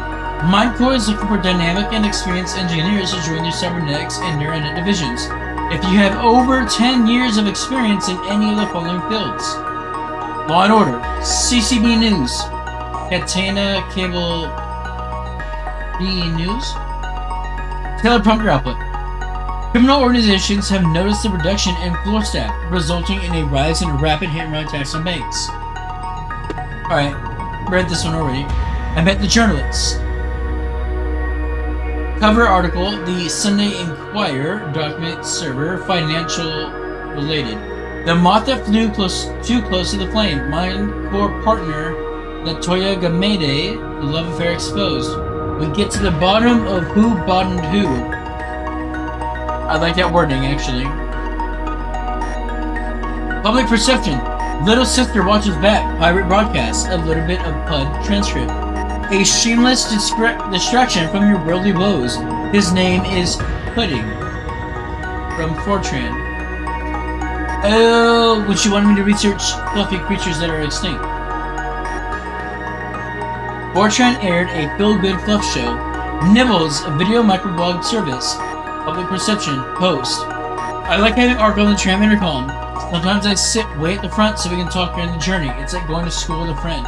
Minecore is looking for dynamic and experienced engineers to join their cybernetics and NeuroNet divisions. If you have over 10 years of experience in any of the following fields. Law and Order, CCB News, Catena Cable B News, teleprompter output. Criminal organizations have noticed the reduction in floor staff, resulting in a rise in rapid hit-and-run attacks on banks. Alright, read this one already. I met the journalists. Cover article, the Sunday Inquirer, document server, financial related. The moth that flew too close to the flame. Minecore partner, Latoya Gamede, the love affair exposed. We get to the bottom of who bottomed who. I like that wording, actually. Public perception. Little sister watches back. Pirate broadcast. A little bit of PUD transcript. A shameless distraction from your worldly woes. His name is Pudding. From Fortran. Oh, would you want me to research fluffy creatures that are extinct? Fortran aired a feel-good fluff show. Nibbles, a video microblog service. Public perception. Post. I like having Ark on the tram intercom. Sometimes I sit way at the front so we can talk during the journey. It's like going to school with a friend.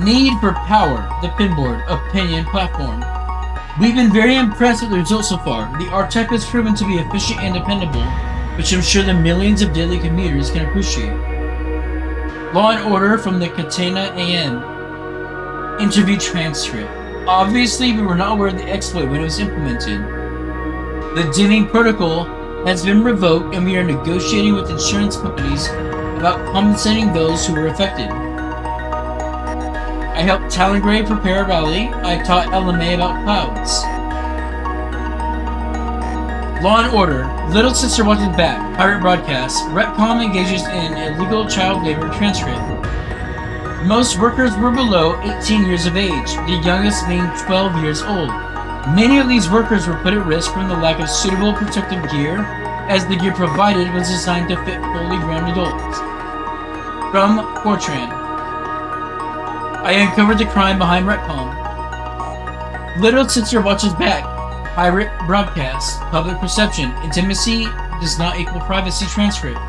Need for Power, the Pinboard Opinion Platform. We've been very impressed with the results so far. The archetype has proven to be efficient and dependable, which I'm sure the millions of daily commuters can appreciate. Law and Order from the Catena AM. Interview transcript. Obviously, we were not aware of the exploit when it was implemented. The dimming protocol has been revoked and we are negotiating with insurance companies about compensating those who were affected. I helped Talangray prepare a rally. I taught LMA about clouds. Law and Order. Little Sister Watches Back. Pirate broadcast. Retcom engages in illegal child labor transcript. Most workers were below 18 years of age, the youngest being 12 years old. Many of these workers were put at risk from the lack of suitable protective gear, as the gear provided was designed to fit fully grown adults. From Fortran. I uncovered the crime behind Retcom. Little Sister Watches Back. Pirate broadcast. Public perception. Intimacy does not equal privacy transcript.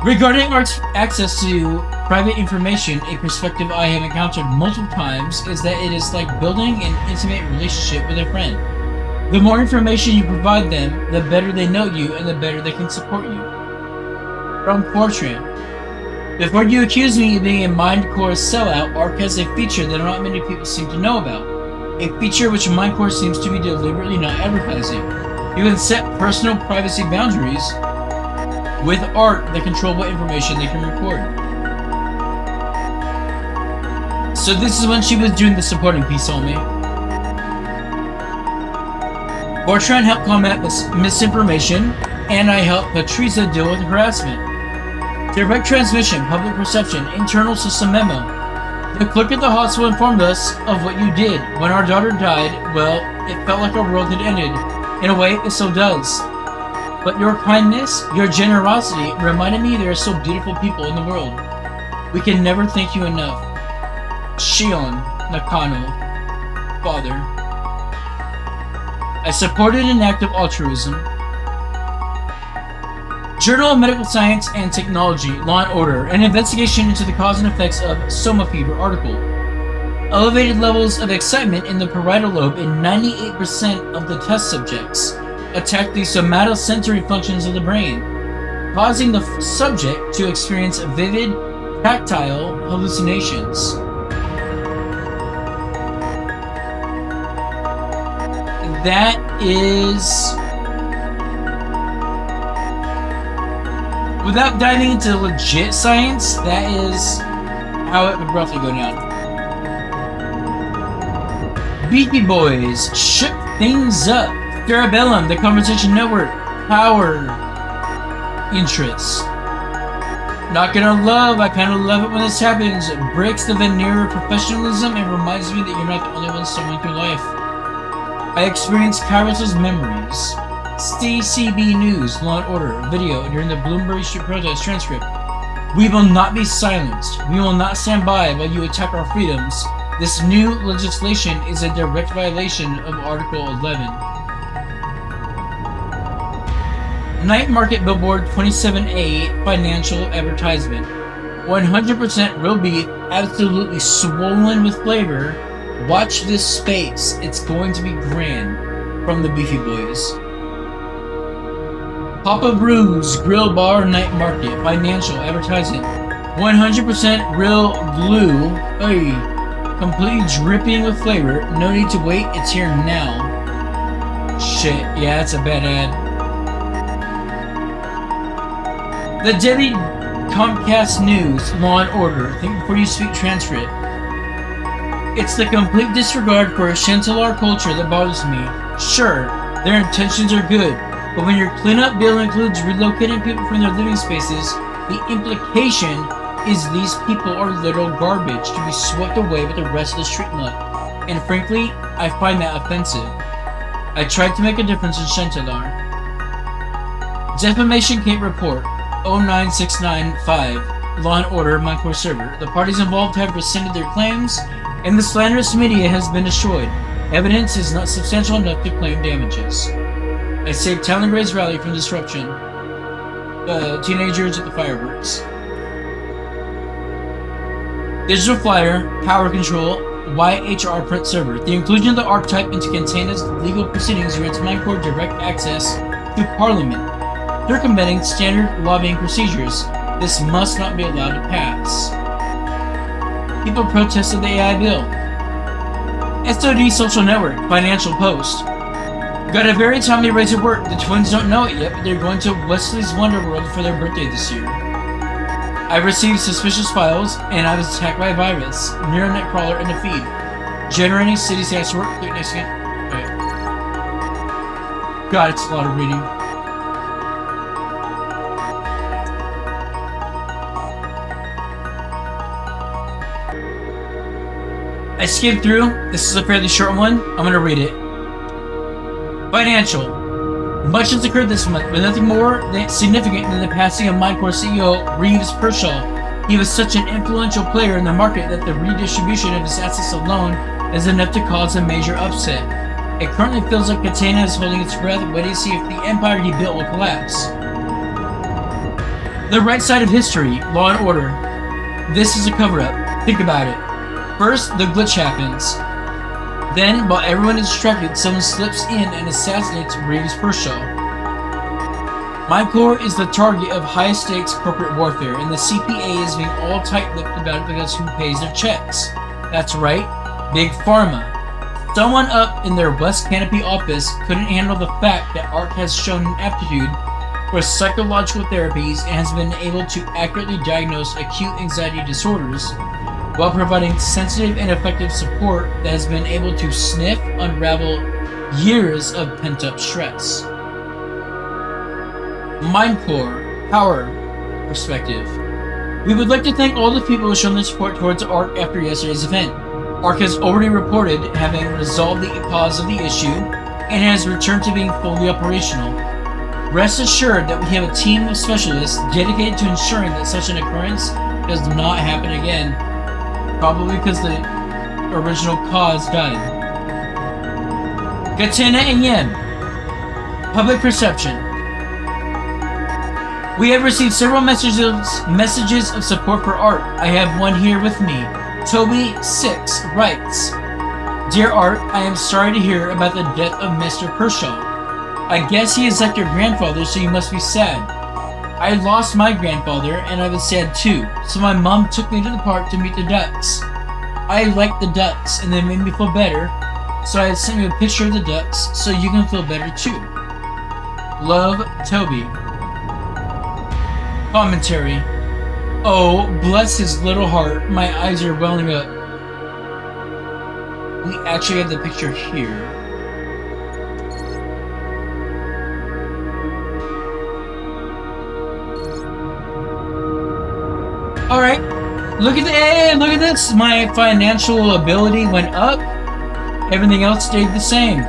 Regarding our access to private information, a perspective I have encountered multiple times is that it is like building an intimate relationship with a friend. The more information you provide them, the better they know you and the better they can support you. From Fortran. Before you accuse me of being a Mindcore sellout, ARC has a feature that not many people seem to know about. A feature which Mindcore seems to be deliberately not advertising. You can set personal privacy boundaries with ARC that control what information they can record. So this is when she was doing the supporting piece on me. Fortran helped combat misinformation, and I helped Patricia deal with harassment. Direct transmission, public perception, internal system memo. The clerk at the hospital informed us of what you did. When our daughter died, well, it felt like our world had ended. In a way, it still does. But your kindness, your generosity, reminded me there are so beautiful people in the world. We can never thank you enough. Shion Nakano, Father. I supported an act of altruism. Journal of Medical Science and Technology, Law and Order, an investigation into the cause and effects of soma fever article. Elevated levels of excitement in the parietal lobe in 98% of the test subjects attacked the somatosensory functions of the brain, causing the subject to experience vivid, tactile hallucinations. That is... Without diving into legit science, that is how it would roughly go down. Beefy Boys, shook things up. Cerebellum, the Conversation Network, Power Interests. Not gonna love, I kinda love it when this happens. It breaks the veneer of professionalism and reminds me that you're not the only one stumbling through life. I experienced Kairos' memories. CCB News, Law and Order, video during the Bloomsbury Street protest transcript. We will not be silenced. We will not stand by while you attack our freedoms. This new legislation is a direct violation of Article 11. Night Market Billboard 27A financial advertisement. 100% real beef, absolutely swollen with flavor. Watch this space. It's going to be grand. From the Beefy Boys. Papa Brews Grill Bar Night Market financial advertisement. 100% real glue. Hey, completely dripping with flavor. No need to wait. It's here now. Shit. Yeah, that's a bad ad. The Daily Comcast News, Law and Order, Think Before You Speak transcript. It's the complete disregard for a Chantelar culture that bothers me. Sure, their intentions are good, but when your cleanup bill includes relocating people from their living spaces, the implication is these people are literal garbage to be swept away with the rest of the street mud. And frankly, I find that offensive. I tried to make a difference in Chantelar. Defamation Cape Report. 09695, Law and Order, Mindcore server. The parties involved have rescinded their claims, and the slanderous media has been destroyed. Evidence is not substantial enough to claim damages. I saved Talangray's rally from disruption. Teenagers at the fireworks. Digital flyer, power control, YHR print server. The inclusion of the archetype into Catena's legal proceedings grants Mindcore direct access to Parliament, circumventing standard lobbying procedures. This must not be allowed to pass. People protested the AI bill. SOD Social Network, Financial Post. Got a very timely raise at work. The twins don't know it yet, but they're going to Wesley's Wonder World for their birthday this year. I received suspicious files, and I was attacked by a virus. NeuroNet crawler in the feed. Generating city stats work. Click next again. Okay. God, it's a lot of reading. I skimmed through. This is a fairly short one. I'm gonna read it. Financial. Much has occurred this month, but nothing more significant than the passing of MindCore CEO Reeves Pershaw. He was such an influential player in the market that the redistribution of his assets alone is enough to cause a major upset. It currently feels like Catena is holding its breath, waiting to see if the empire he built will collapse. The right side of history, law and order. This is a cover-up. Think about it. First, the glitch happens. Then, while everyone is distracted, someone slips in and assassinates Reeves Pershaw. MindCore is the target of high-stakes corporate warfare, and the CPA is being all tight-lipped about it because who pays their checks? That's right, Big Pharma. Someone up in their West Canopy office couldn't handle the fact that ARC has shown an aptitude for psychological therapies and has been able to accurately diagnose acute anxiety disorders, while providing sensitive and effective support that has been able to unravel years of pent-up stress. MindCore, power, perspective. We would like to thank all the people who have shown their support towards ARC after yesterday's event. ARC has already reported having resolved the cause of the issue and has returned to being fully operational. Rest assured that we have a team of specialists dedicated to ensuring that such an occurrence does not happen again. Probably because the original cause died. Catena and Yen. Public perception. We have received several messages of support for ARC. I have one here with me. Toby6 writes, Dear ARC, I am sorry to hear about the death of Mr. Pershaw. I guess he is like your grandfather, so you must be sad. I lost my grandfather, and I was sad too, so my mom took me to the park to meet the ducks. I liked the ducks, and they made me feel better, so I sent you a picture of the ducks, so you can feel better too. Love, Toby. Commentary. Oh, bless his little heart, my eyes are welling up. We actually have the picture here. Alright, look at this. My financial ability went up. Everything else stayed the same.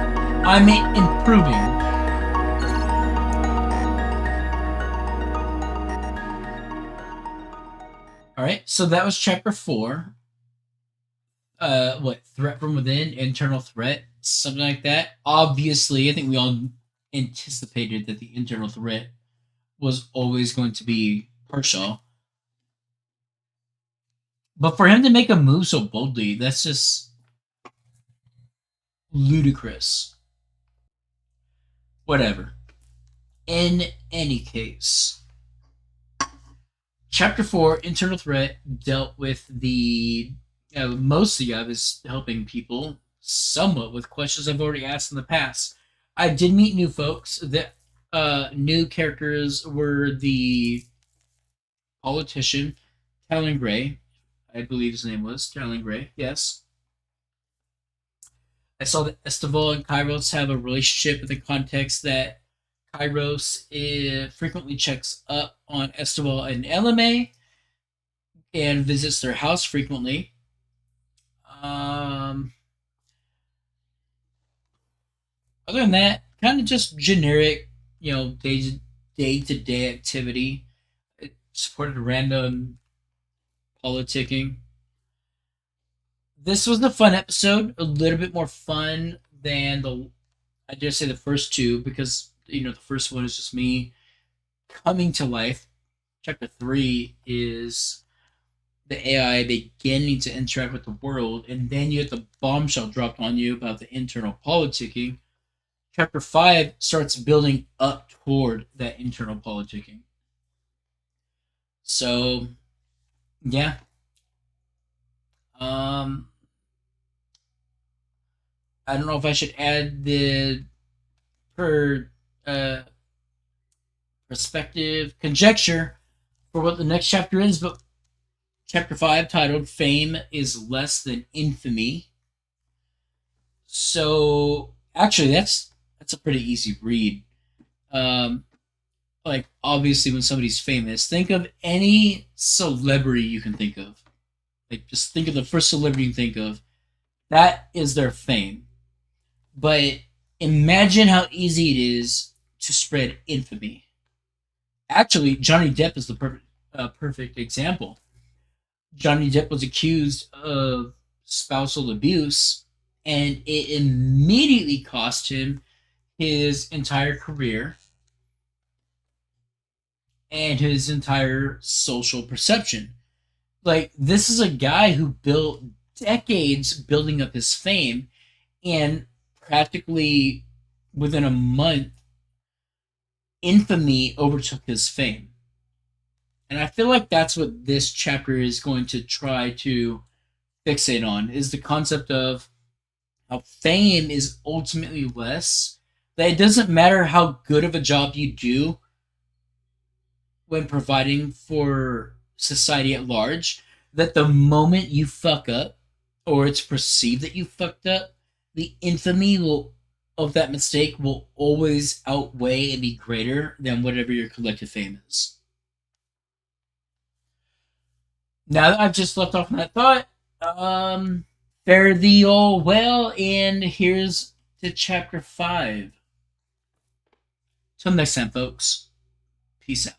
I'm improving. Alright, so that was chapter 4. Threat from within, internal threat, something like that. Obviously, I think we all anticipated that the internal threat was always going to be Pershaw. But for him to make a move so boldly, that's just ludicrous. Whatever. In any case, Chapter 4, Internal Threat, dealt with the... mostly I was helping people somewhat with questions I've already asked in the past. I did meet new folks. The new characters were the politician, Talon Gray. I believe his name was Talon Gray, yes. I saw that Esteval and Kairos have a relationship in the context that Kairos frequently checks up on Esteval and LMA and visits their house frequently. Other than that, kind of just generic, day-to-day activity. It supported random politicking. This was a fun episode, a little bit more fun than I dare say the first two, because the first one is just me coming to life. Chapter 3 is the AI beginning to interact with the world, and then you get the bombshell dropped on you about the internal politicking. Chapter 5 starts building up toward that internal politicking. So, yeah. I don't know if I should add the perspective conjecture for what the next chapter is, but chapter 5, titled Fame is Less Than Infamy. So, actually, that's a pretty easy read. Like, obviously, when somebody's famous, think of any celebrity you can think of. Like, just think of the first celebrity you think of. That is their fame. But imagine how easy it is to spread infamy. Actually, Johnny Depp is the perfect example. Johnny Depp was accused of spousal abuse, and it immediately cost him his entire career and his entire social perception. Like, this is a guy who built decades building up his fame, and practically within a month, infamy overtook his fame. And I feel like that's what this chapter is going to try to fixate on, is the concept of how fame is ultimately less. That it doesn't matter how good of a job you do when providing for society at large, that the moment you fuck up, or it's perceived that you fucked up, the infamy of that mistake will always outweigh and be greater than whatever your collective fame is. Now that I've just left off on that thought, fare thee all well, and here's to chapter 5. Till next time, folks. Peace out.